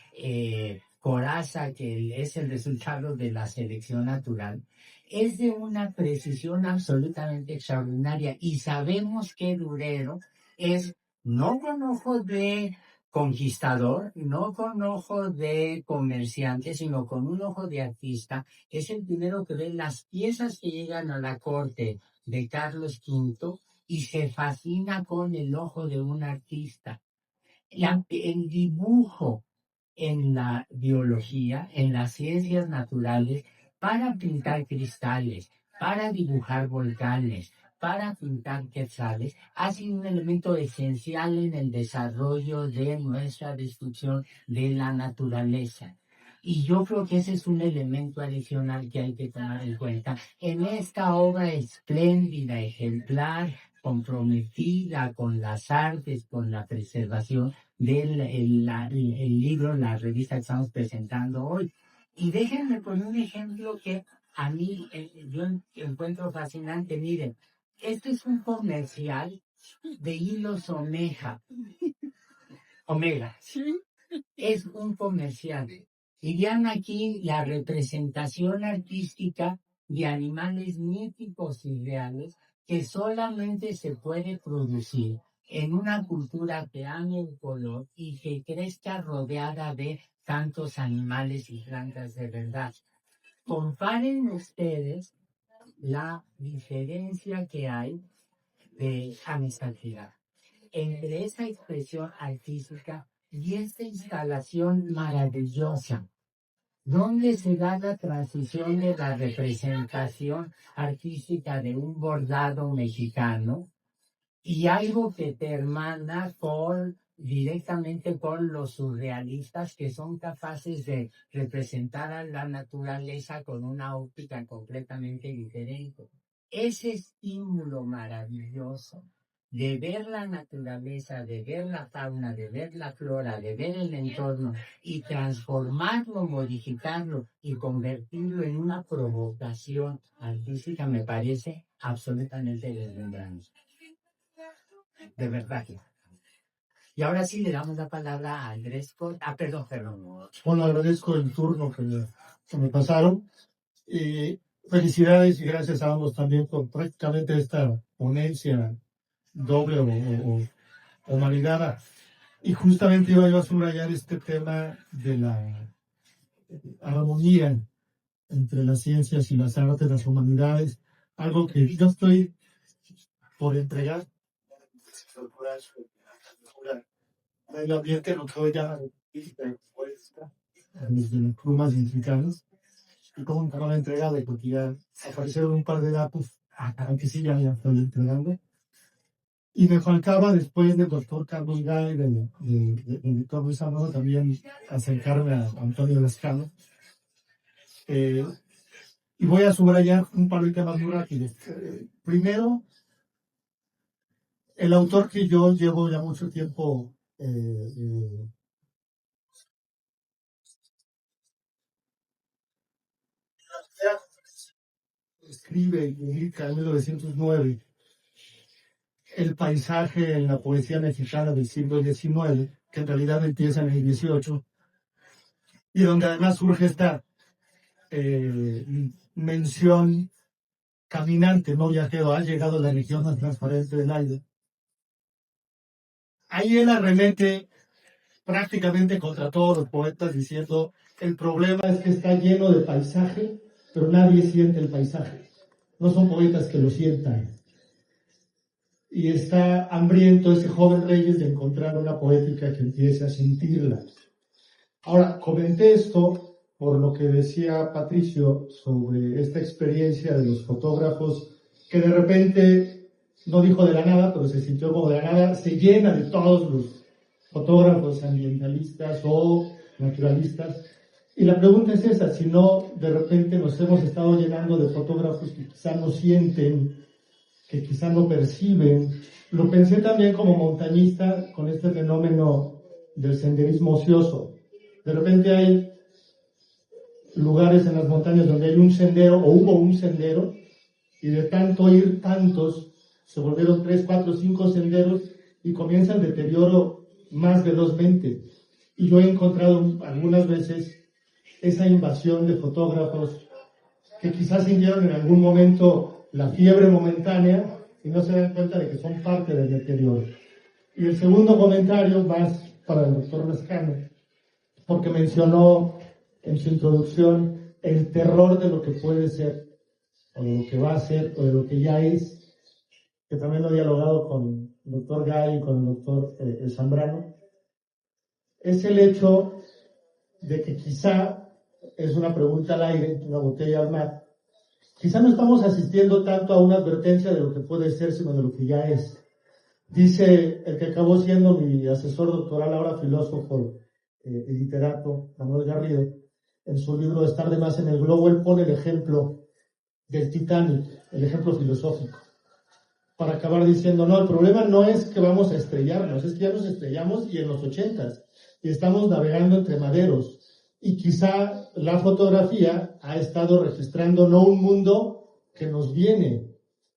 S4: coraza que es el resultado de la selección natural, es de una precisión absolutamente extraordinaria. Y sabemos que Durero es no con ojos de conquistador, no con ojos de comerciante, sino con un ojo de artista. Es el primero que ve las piezas que llegan a la corte de Carlos V y se fascina con el ojo de un artista. El dibujo en la biología, en las ciencias naturales, para pintar cristales, para dibujar volcanes, para pintar quetzales, ha sido un elemento esencial en el desarrollo de nuestra descripción de la naturaleza. Y yo creo que ese es un elemento adicional que hay que tomar en cuenta en esta obra espléndida, ejemplar, comprometida con las artes, con la preservación del libro, la revista que estamos presentando hoy. Y déjenme poner un ejemplo que a mí yo encuentro fascinante. Miren, este es un comercial de hilos Omega. Omega. Es un comercial. Y vean aquí la representación artística de animales míticos y reales que solamente se puede producir en una cultura que ame el color y que crezca rodeada de tantos animales y plantas de verdad. Comparen ustedes la diferencia que hay de amistad entre esa expresión artística y esta instalación maravillosa, donde se da la transición de la representación artística de un bordado mexicano y algo que te hermana directamente con los surrealistas que son capaces de representar a la naturaleza con una óptica completamente diferente. Ese estímulo maravilloso de ver la naturaleza, de ver la fauna, de ver la flora, de ver el entorno y transformarlo, modificarlo y convertirlo en una provocación artística me parece absolutamente deslumbrante. De verdad. Y ahora sí le damos la palabra a Andrés perdón.
S7: Bueno, agradezco el turno que me pasaron. Felicidades y gracias a ambos también por prácticamente esta ponencia doble o maridada. Y justamente iba yo a subrayar este tema de la armonía entre las ciencias y las artes, las humanidades, algo que yo estoy por entregar. El ambiente lo que hoy ya desde las plumas mexicanas y como para la entrega de porque ya aparecieron un par de datos aunque sí ya estoy entregando y me faltaba después del doctor Carlos Gay del doctor Luis Amado también acercarme a Antonio Lescano Y voy a subrayar un par de temas muy rápidos. Primero, el autor que yo llevo ya mucho tiempo escribe y publica en 1909 el paisaje en la poesía mexicana del siglo XIX, que en realidad empieza en el XVIII, y donde además surge esta mención caminante, no viajero, ha llegado a la región más transparente del aire. Ahí él arremete prácticamente contra todos los poetas diciendo, el problema es que está lleno de paisaje, pero nadie siente el paisaje. No son poetas que lo sientan. Y está hambriento ese joven Reyes de encontrar una poética que empiece a sentirla. Ahora, comenté esto por lo que decía Patricio sobre esta experiencia de los fotógrafos, que de repente, no dijo de la nada, pero se sintió como de la nada, se llena de todos los fotógrafos ambientalistas o naturalistas. Y la pregunta es esa, si no de repente nos hemos estado llenando de fotógrafos que quizá no sienten, que quizá no perciben. Lo pensé también como montañista con este fenómeno del senderismo ocioso. De repente hay lugares en las montañas donde hay un sendero, o hubo un sendero, y de tanto ir tantos, se volvieron 3, 4, 5 senderos, y comienza el deterioro más velozmente. Y yo he encontrado algunas veces esa invasión de fotógrafos que quizás sintieron en algún momento la fiebre momentánea y no se dan cuenta de que son parte del deterioro. Y el segundo comentario más para el doctor Lescano, porque mencionó en su introducción el terror de lo que puede ser, o de lo que va a ser, o de lo que ya es, que también lo he dialogado con el doctor Gay y con el doctor Zambrano, es el hecho de que quizá, es una pregunta al aire, una botella al mar, quizá no estamos asistiendo tanto a una advertencia de lo que puede ser, sino de lo que ya es. Dice el que acabó siendo mi asesor doctoral, ahora filósofo y literato, Manuel Garrido, en su libro Estar de más en el globo, él pone el ejemplo del Titanic, el ejemplo filosófico, para acabar diciendo, no, el problema no es que vamos a estrellarnos, es que ya nos estrellamos y en los 80s, y estamos navegando entre maderos, y quizá la fotografía ha estado registrando no un mundo que nos viene,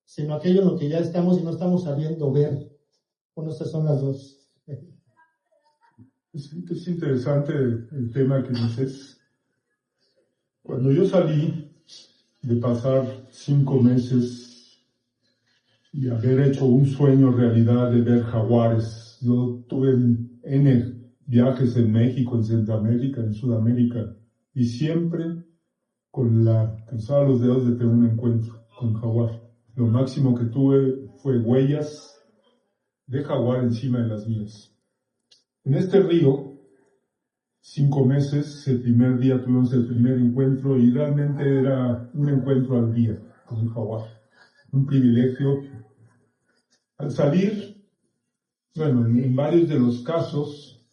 S7: sino aquello en lo que ya estamos y no estamos sabiendo ver. Bueno, estas son las dos.
S1: Es interesante el tema que dices. Cuando yo salí de pasar 5 meses y haber hecho un sueño realidad de ver jaguares, yo tuve N viajes en México, en Centroamérica, en Sudamérica, y siempre cansaba los dedos de tener un encuentro con jaguar. Lo máximo que tuve fue huellas de jaguar encima de las mías. En este río, 5 meses, el primer día tuvimos el primer encuentro y realmente era un encuentro al día con un jaguar. Un privilegio. Al salir, bueno, en varios de los casos,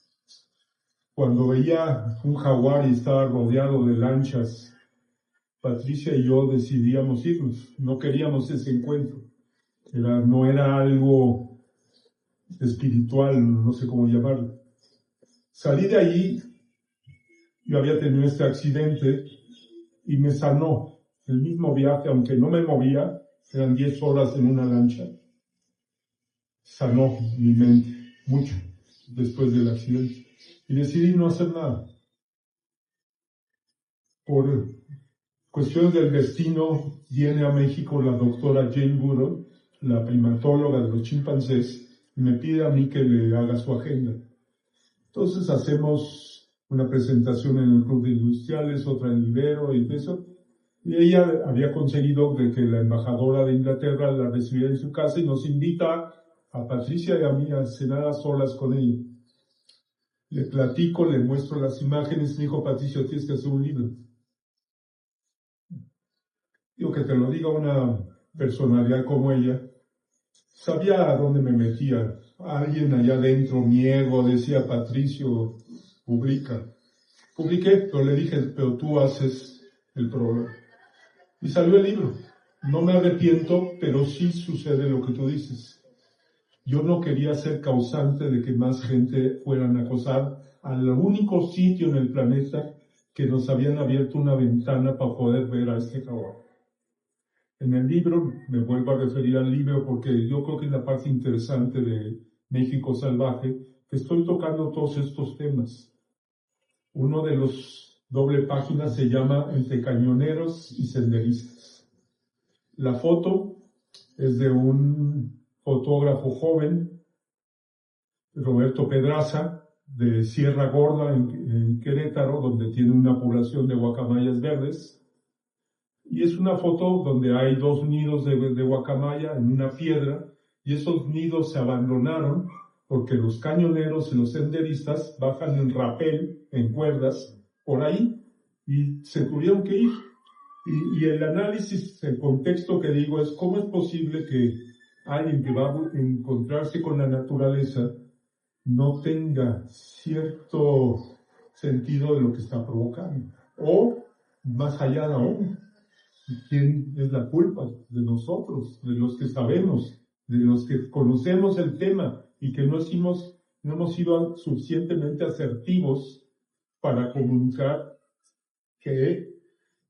S1: cuando veía un jaguar y estaba rodeado de lanchas, Patricia y yo decidíamos irnos. No queríamos ese encuentro. No era algo espiritual, no sé cómo llamarlo. Salí de ahí, yo había tenido este accidente y me sanó. El mismo viaje, aunque no me movía, eran 10 horas en una lancha. Sanó mi mente mucho después del accidente. Y decidí no hacer nada. Por cuestiones del destino, viene a México la doctora Jane Goodall, la primatóloga de los chimpancés, y me pide a mí que le haga su agenda. Entonces hacemos una presentación en el Club de Industriales, otra en Ibero y eso. Y ella había conseguido de que la embajadora de Inglaterra la recibiera en su casa y nos invita a Patricia y a mí a cenar a solas con ella. Le platico, le muestro las imágenes, me dijo, Patricio, tienes que hacer un libro. Digo, que te lo diga una personalidad como ella. Sabía a dónde me metía. Alguien allá adentro, mi ego, decía, Patricio, publica. Publiqué, pero le dije, pero tú haces el programa. Y salió el libro. No me arrepiento, pero sí sucede lo que tú dices. Yo no quería ser causante de que más gente fueran a acosar al único sitio en el planeta que nos habían abierto una ventana para poder ver a este jaguar. En el libro, me vuelvo a referir al libro porque yo creo que es la parte interesante de México Salvaje, que estoy tocando todos estos temas. Uno de los doble páginas se llama Entre cañoneros y senderistas. La foto es de un fotógrafo joven, Roberto Pedraza, de Sierra Gorda, en Querétaro, donde tiene una población de guacamayas verdes. Y es una foto donde hay 2 nidos de guacamaya en una piedra, y esos nidos se abandonaron porque los cañoneros y los senderistas bajan en rapel, en cuerdas, por ahí, y se tuvieron que ir. Y el análisis, el contexto que digo es cómo es posible que alguien que va a encontrarse con la naturaleza no tenga cierto sentido de lo que está provocando. O, más allá de aún, ¿quién es la culpa? De nosotros, de los que sabemos, de los que conocemos el tema y que no hemos sido suficientemente asertivos para comunicar que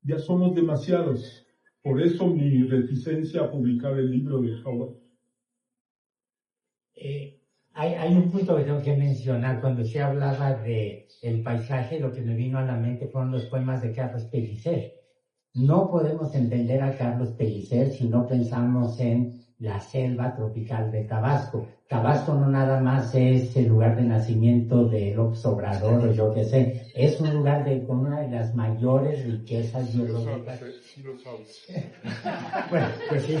S1: ya somos demasiados. Por eso mi reticencia a publicar el libro de Howard.
S4: Hay un punto que tengo que mencionar. Cuando se hablaba de el paisaje, lo que me vino a la mente fueron los poemas de Carlos Pellicer. No podemos entender a Carlos Pellicer si no pensamos en la selva tropical de Tabasco. Tabasco no nada más es el lugar de nacimiento de López Obrador o yo qué sé, es un lugar con una de las mayores riquezas biológicas.
S1: Sí lo sabes.
S4: Bueno, pues sí,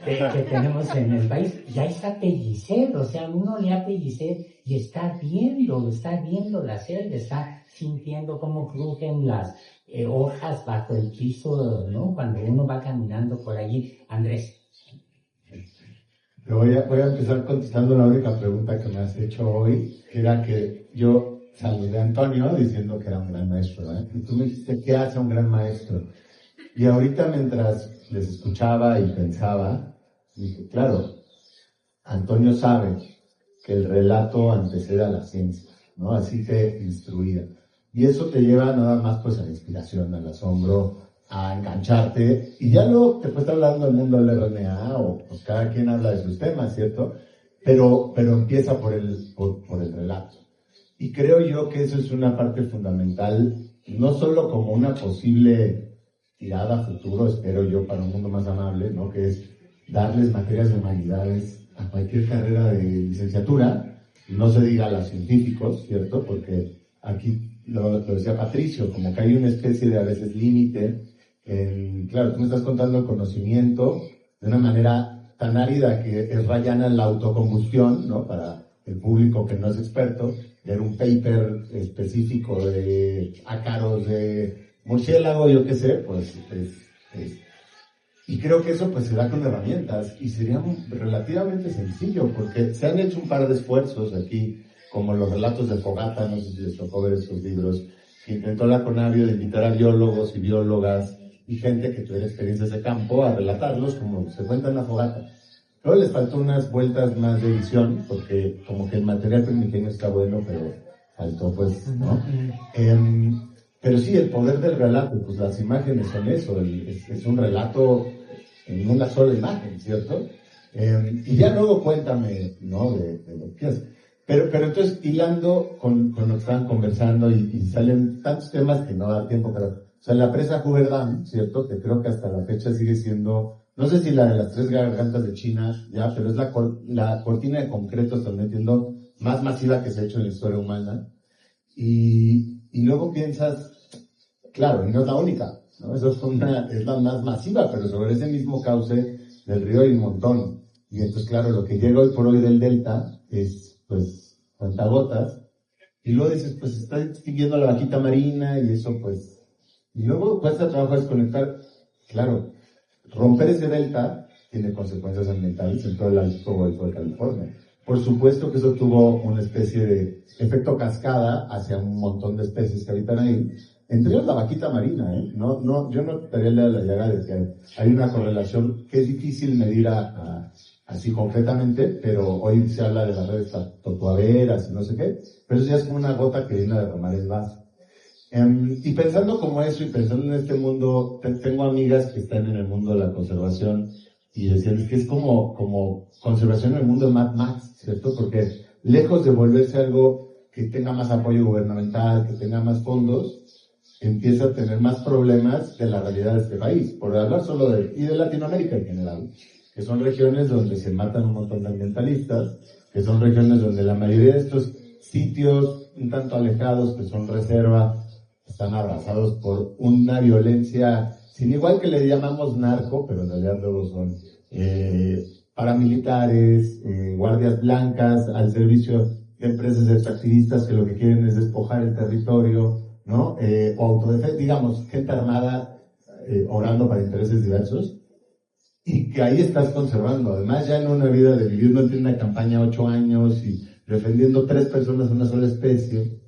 S4: que tenemos en el país. Y ahí está Pellicer, o sea, uno lee a Pellicer y está viendo la selva, está sintiendo cómo crujen las hojas bajo el piso, ¿no? Cuando uno va caminando por allí. Andrés.
S8: Voy a empezar contestando la única pregunta que me has hecho hoy, que era que yo saludé a Antonio diciendo que era un gran maestro, ¿eh? Y tú me dijiste, ¿qué hace un gran maestro? Y ahorita mientras les escuchaba y pensaba, dije, claro, Antonio sabe que el relato antecede a la ciencia, ¿no? Así te instruía. Y eso te lleva nada más pues a la inspiración, al asombro, a engancharte, y ya luego te puede estar hablando del mundo del RNA, o pues cada quien habla de sus temas, ¿cierto? Pero empieza por el relato. Y creo yo que eso es una parte fundamental, no solo como una posible tirada a futuro, espero yo, para un mundo más amable, ¿no? Que es darles materias de humanidades a cualquier carrera de licenciatura, no se diga a los científicos, ¿cierto? Porque aquí lo decía Patricio, como que hay una especie de a veces límite. Claro, tú me estás contando el conocimiento de una manera tan árida que es rayana en la autocombustión, ¿no? Para el público que no es experto, leer un paper específico de ácaros de murciélago, yo qué sé, pues y creo que eso pues se da con herramientas y sería relativamente sencillo porque se han hecho un par de esfuerzos aquí, como los relatos de Fogata, no sé si les tocó ver esos libros, que intentó la Conavio de invitar a biólogos y biólogas y gente que tuviera experiencias de campo a relatarlos como se cuenta en la fogata. Luego les faltó unas vueltas más de edición, porque como que el material primigenio está bueno, pero faltó pues, ¿no? Pero sí, el poder del relato, pues las imágenes son eso, es un relato en una sola imagen, ¿cierto? Y ya luego cuéntame, ¿no? De lo que quieras. Pero entonces, hilando con lo que estaban conversando y salen tantos temas que no da tiempo, pero o sea, la presa Hoover Dam, ¿cierto? Que creo que hasta la fecha sigue siendo, no sé si la de las 3 gargantas de China, ya, pero es la cortina de concreto, están metiendo, más masiva que se ha hecho en la historia humana. Y luego piensas, claro, y no es la única, ¿no? Eso es la más masiva, pero sobre ese mismo cauce del río hay un montón. Y entonces, claro, lo que llega hoy por hoy del delta es, pues, cuentagotas. Y luego dices, pues, está extinguiendo la vaquita marina y eso, pues, y luego cuesta trabajo desconectar. Claro, romper ese delta tiene consecuencias ambientales en todo el Alto Golfo de California. Por supuesto que eso tuvo una especie de efecto cascada hacia un montón de especies que habitan ahí, entre ellos la vaquita marina, ¿eh? Yo no estaría el dedo en la llaga de que hay una correlación que es difícil medir así concretamente, pero hoy se habla de las redes totuaderas y no sé qué, pero eso ya es como una gota que viene a derramar el vaso. Y pensando como eso y pensando en este mundo, tengo amigas que están en el mundo de la conservación y decían que es como conservación en el mundo de Mad Max, ¿cierto? Porque lejos de volverse algo que tenga más apoyo gubernamental, que tenga más fondos, empieza a tener más problemas de la realidad de este país, por hablar solo y de Latinoamérica en general, que son regiones donde se matan un montón de ambientalistas, que son regiones donde la mayoría de estos sitios un tanto alejados, que son reserva, están abrazados por una violencia sin igual, que le llamamos narco, pero en realidad luego son paramilitares, guardias blancas al servicio de empresas extractivistas que lo que quieren es despojar el territorio, ¿no? O autodefensa, digamos, gente armada obrando para intereses diversos, y que ahí estás conservando. Además, ya en una vida de vivir, no tiene una campaña 8 años y defendiendo 3 personas una sola especie.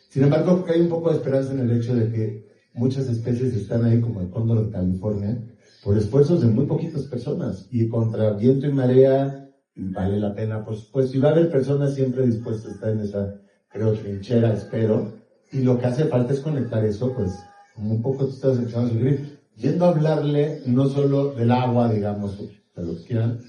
S8: Sin embargo, creo que hay un poco de esperanza en el hecho de que muchas especies están ahí, como el cóndor de California, por esfuerzos de muy poquitas personas, y contra viento y marea vale la pena, por supuesto, y va a haber personas siempre dispuestas a estar en esa, creo, trinchera, espero, y lo que hace falta es conectar eso, pues, como un poco tú estás empezando a sugerir, yendo a hablarle no solo del agua, digamos, de lo que quieran,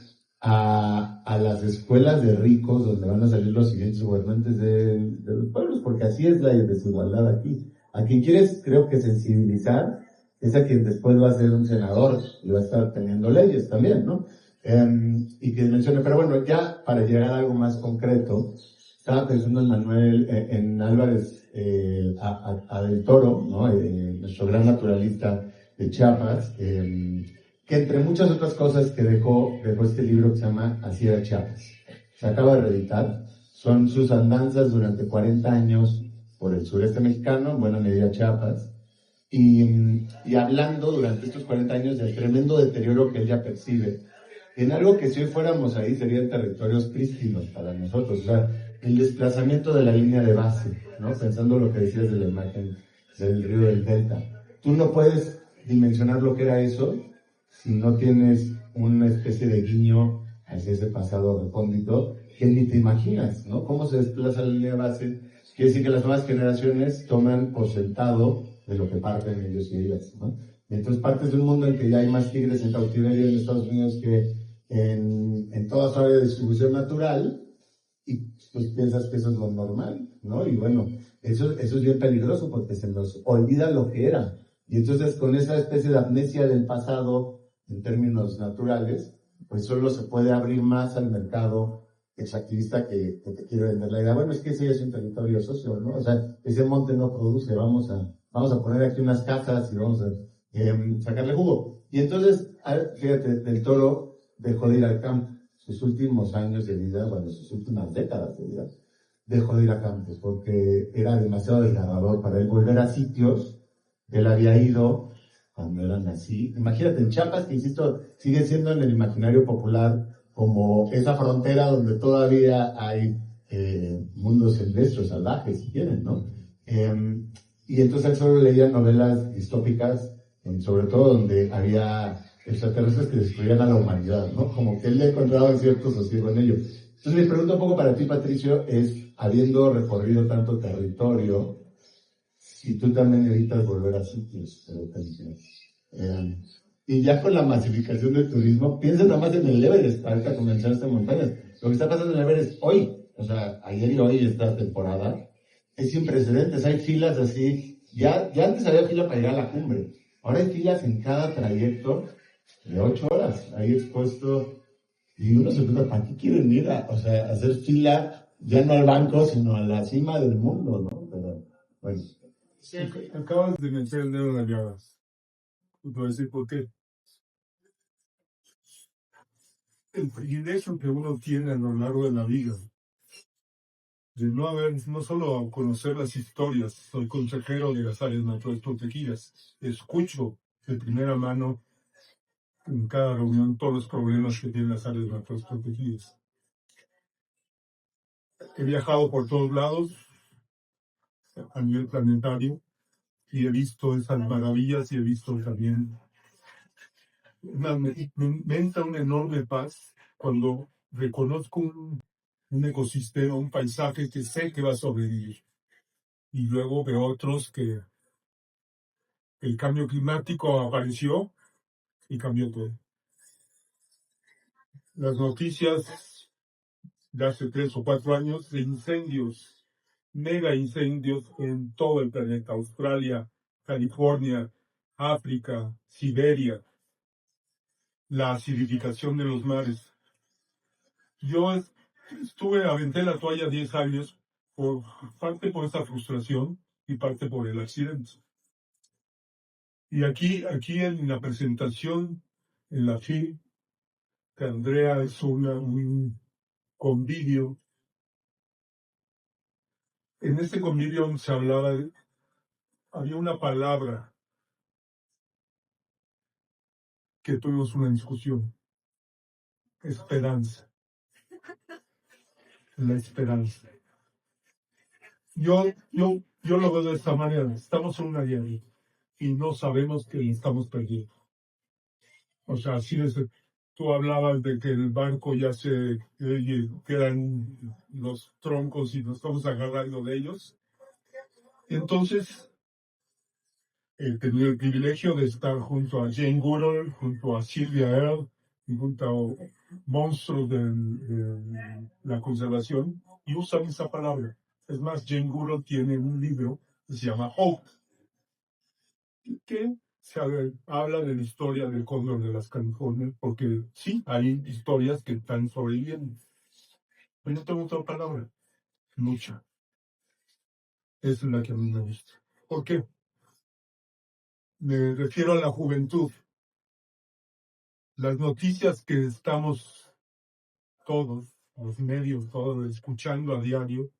S8: a las escuelas de ricos donde van a salir los siguientes gobernantes de los pueblos, porque así es la desigualdad aquí. A quien quieres, creo que sensibilizar, es a quien después va a ser un senador y va a estar teniendo leyes también, ¿no? Y que mencione, pero bueno, ya para llegar a algo más concreto, estaba pensando en Manuel, en Álvarez a del Toro, ¿no? Nuestro gran naturalista de Chiapas, que entre muchas otras cosas que dejó este libro que se llama Así era Chiapas. Se acaba de reeditar. Son sus andanzas durante 40 años por el sureste mexicano, en buena medida Chiapas, y hablando durante estos 40 años del tremendo deterioro que él ya percibe, en algo que si hoy fuéramos ahí serían territorios prístinos para nosotros, o sea, el desplazamiento de la línea de base, ¿no? Pensando lo que decías de la imagen del río del Delta. Tú no puedes dimensionar lo que era eso si no tienes una especie de guiño hacia ese pasado recóndito que ni te imaginas, ¿no? Cómo se desplaza la línea de base. Quiere decir que las nuevas generaciones toman por sentado de lo que parten ellos y ellas, ¿no? Y entonces partes de un mundo en que ya hay más tigres en cautiverio en Estados Unidos que en toda su área de distribución natural, y pues piensas que eso es lo normal, ¿no? Y bueno, eso es bien peligroso porque se nos olvida lo que era. Y entonces con esa especie de amnesia del pasado en términos naturales, pues solo se puede abrir más al mercado extractivista que te quiere vender la idea. Bueno, es que ese ya es un territorio socio, ¿no? O sea, ese monte no produce, vamos a poner aquí unas casas y vamos a sacarle jugo. Y entonces, fíjate, del Toro dejó de ir al campo. Sus últimos años de vida, bueno, sus últimas décadas de vida, dejó de ir a campos porque era demasiado desgarrador para él volver a sitios que él había ido cuando eran así. Imagínate, en Chiapas, que insisto, sigue siendo en el imaginario popular como esa frontera donde todavía hay mundos silvestres, salvajes, si quieren, ¿no? Y entonces él solo leía novelas distópicas, sobre todo donde había extraterrestres que destruían a la humanidad, ¿no? Como que él le encontraba cierto sosiego en ello. Entonces mi pregunta un poco para ti, Patricio, es, habiendo recorrido tanto territorio, si tú también evitas volver a sitios de detención. Y ya con la masificación del turismo, piensa nada más en el Everest, para comenzar estas montañas. Lo que está pasando en el Everest hoy, o sea, ayer y hoy esta temporada, es sin precedentes. Hay filas así, ya antes había fila para llegar a la cumbre. Ahora hay filas en cada trayecto de 8 horas, ahí expuesto, y uno se pregunta, ¿para qué quieren ir a hacer fila, ya no al banco, sino a la cima del mundo, ¿no? Pero, bueno.
S1: Sí, acabas de meter el dedo en las llagas. Te voy a decir por qué. El privilegio que uno tiene a lo largo de la vida, de no solo conocer las historias, soy consejero de las áreas naturales protegidas, escucho de primera mano en cada reunión todos los problemas que tienen las áreas naturales protegidas. He viajado por todos lados a nivel planetario y he visto esas maravillas y he visto también me entra una enorme paz cuando reconozco un ecosistema, un paisaje que sé que va a sobrevivir. Y luego veo otros que el cambio climático apareció y cambió todo. Las noticias de hace 3 o 4 años de incendios, mega incendios en todo el planeta, Australia, California, África, Siberia, la acidificación de los mares. Yo aventé la toalla 10 años, parte por esa frustración y parte por el accidente. Y aquí en la presentación, en la FIL, que Andrea hizo un convivio. En ese convivio se hablaba, había una palabra que tuvimos una discusión: esperanza. La esperanza. Yo lo veo de esta manera: estamos en una guerra y no sabemos que estamos perdiendo. O sea, así tú hablabas de que el barco ya se quedan los troncos y nos estamos agarrando de ellos. Entonces, he tenido el privilegio de estar junto a Jane Goodall, junto a Sylvia Earle y junto a monstruos de la conservación, y usan esa palabra. Es más, Jane Goodall tiene un libro que se llama Hope, que habla de la historia del cóndor de las Californias, porque sí, hay historias que están sobreviviendo. Pero yo tengo otra palabra: lucha. Esa es la que a mí me gusta. ¿Por qué? Me refiero a la juventud. Las noticias que estamos todos, los medios, todos escuchando a diario,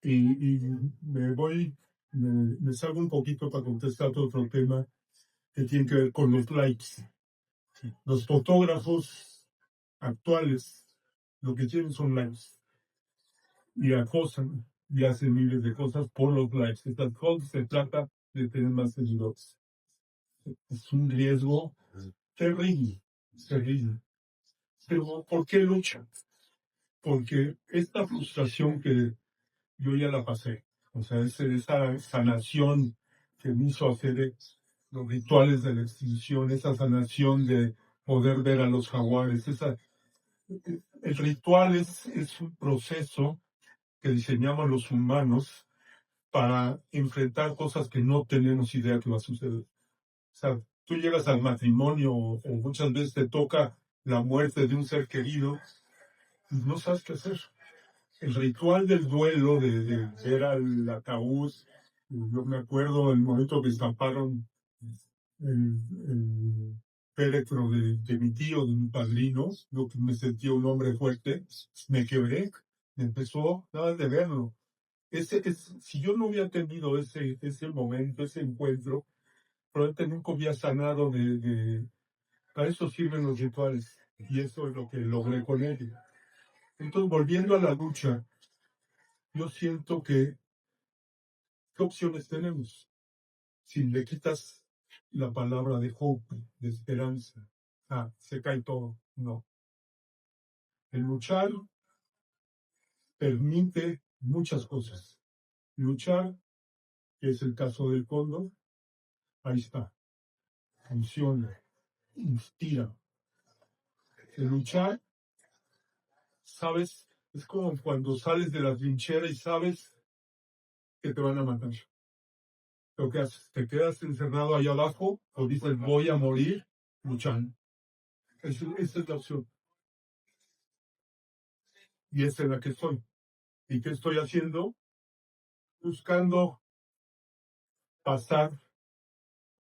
S1: y me salgo un poquito para contestar otro tema que tiene que ver con los likes. Los fotógrafos actuales lo que quieren son likes y acosan y hacen miles de cosas por los likes. Estas cosas se trata de tener más seguidores. Es un riesgo terrible, terrible. Pero ¿por qué luchan? Porque esta frustración que yo ya la pasé, o sea, esa sanación que me hizo hacer los rituales de la extinción, esa sanación de poder ver a los jaguares, el ritual es un proceso que diseñamos los humanos para enfrentar cosas que no tenemos idea que va a suceder. O sea, tú llegas al matrimonio o muchas veces te toca la muerte de un ser querido y no sabes qué hacer. El ritual del duelo, de ver al ataúd, yo me acuerdo el momento que estamparon el féretro de mi tío, de mi padrino, yo que me sentía un hombre fuerte, me quebré, me empezó nada de verlo. Si yo no hubiera tenido ese momento, ese encuentro, probablemente nunca hubiera sanado para eso sirven los rituales, y eso es lo que logré con ellos. Entonces, volviendo a la lucha, yo siento ¿qué opciones tenemos? Si le quitas la palabra de hope, de esperanza, se cae todo. No. El luchar permite muchas cosas. Luchar, que es el caso del cóndor, ahí está. Funciona, inspira. El luchar, sabes, es como cuando sales de la trinchera y sabes que te van a matar. Lo que haces, te quedas encerrado allá abajo o dices voy a morir luchando. Esa es la opción. Y esa es la que estoy. ¿Y qué estoy haciendo? Buscando pasar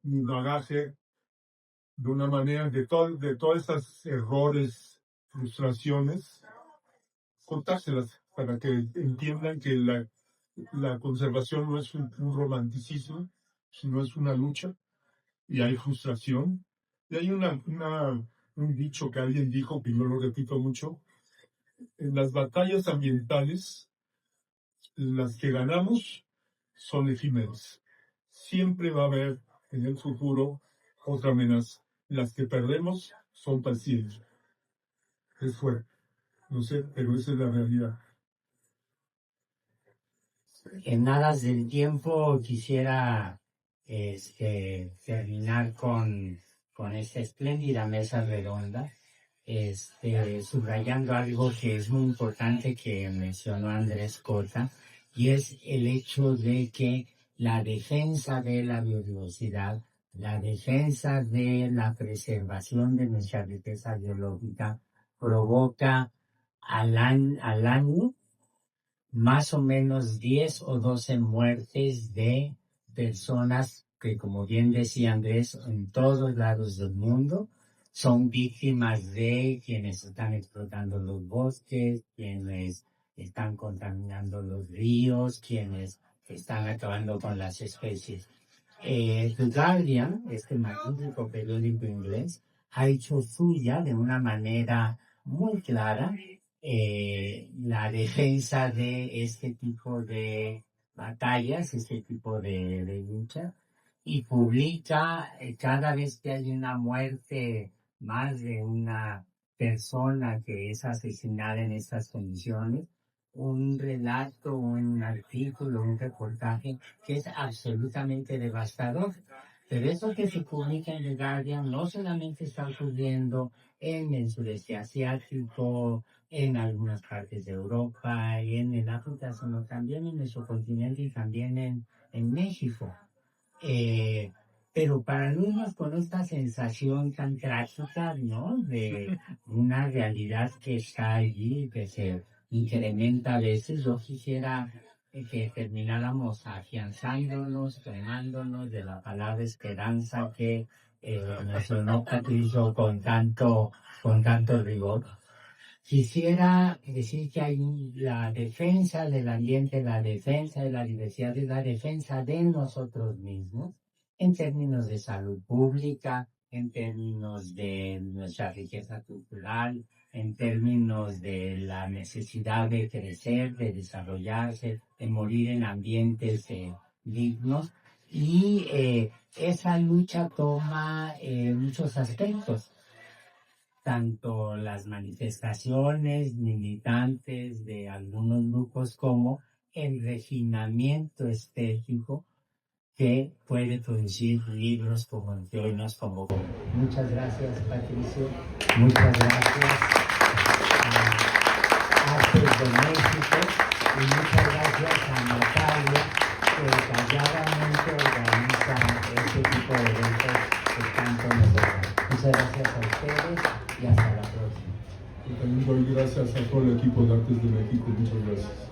S1: mi bagaje de una manera de todos esos errores, frustraciones, contárselas para que entiendan que la conservación no es un romanticismo, sino es una lucha, y hay frustración. Y hay un dicho que alguien dijo, que yo lo repito mucho: en las batallas ambientales, las que ganamos son efímeros. Siempre va a haber en el futuro otra amenaza. Las que perdemos son para siempre. Es fuerte. No sé, pero esa es la realidad.
S4: En aras del tiempo quisiera terminar con esta espléndida mesa redonda, subrayando algo que es muy importante que mencionó Andrés Cota, y es el hecho de que la defensa de la biodiversidad, la defensa de la preservación de nuestra riqueza biológica provoca al año más o menos 10 o 12 muertes de personas que, como bien decía Andrés, en todos lados del mundo son víctimas de quienes están explotando los bosques, quienes están contaminando los ríos, quienes están acabando con las especies. The Guardian, este magnífico periódico inglés, ha hecho suya de una manera muy clara la defensa de este tipo de batallas, este tipo de lucha, y publica cada vez que hay una muerte, más de una persona que es asesinada en estas condiciones, un relato, un artículo, un reportaje que es absolutamente devastador. Pero eso que se publica en The Guardian no solamente está ocurriendo en el sureste asiático, en algunas partes de Europa, en el África, sino también en nuestro continente y también en México. Pero para niños con esta sensación tan trágica, ¿no? De una realidad que está allí, que se incrementa a veces, yo quisiera que termináramos afianzándonos, tomándonos de la palabra esperanza que mencionó Patricio con tanto rigor. Quisiera decir que hay la defensa del ambiente, la defensa de la diversidad, es la defensa de nosotros mismos, en términos de salud pública, en términos de nuestra riqueza cultural, en términos de la necesidad de crecer, de desarrollarse, de morir en ambientes dignos. Y esa lucha toma muchos aspectos, tanto las manifestaciones militantes de algunos grupos como el refinamiento estético que puede producir libros como el que hoy nos convocó. Muchas gracias, Patricio. Muchas gracias a Artes de México y muchas gracias a Natalia, que calladamente organiza este tipo de eventos que tanto nos da. Muchas gracias a ustedes y hasta la próxima.
S1: Y también doy gracias a todo el equipo de Artes de México. Muchas gracias.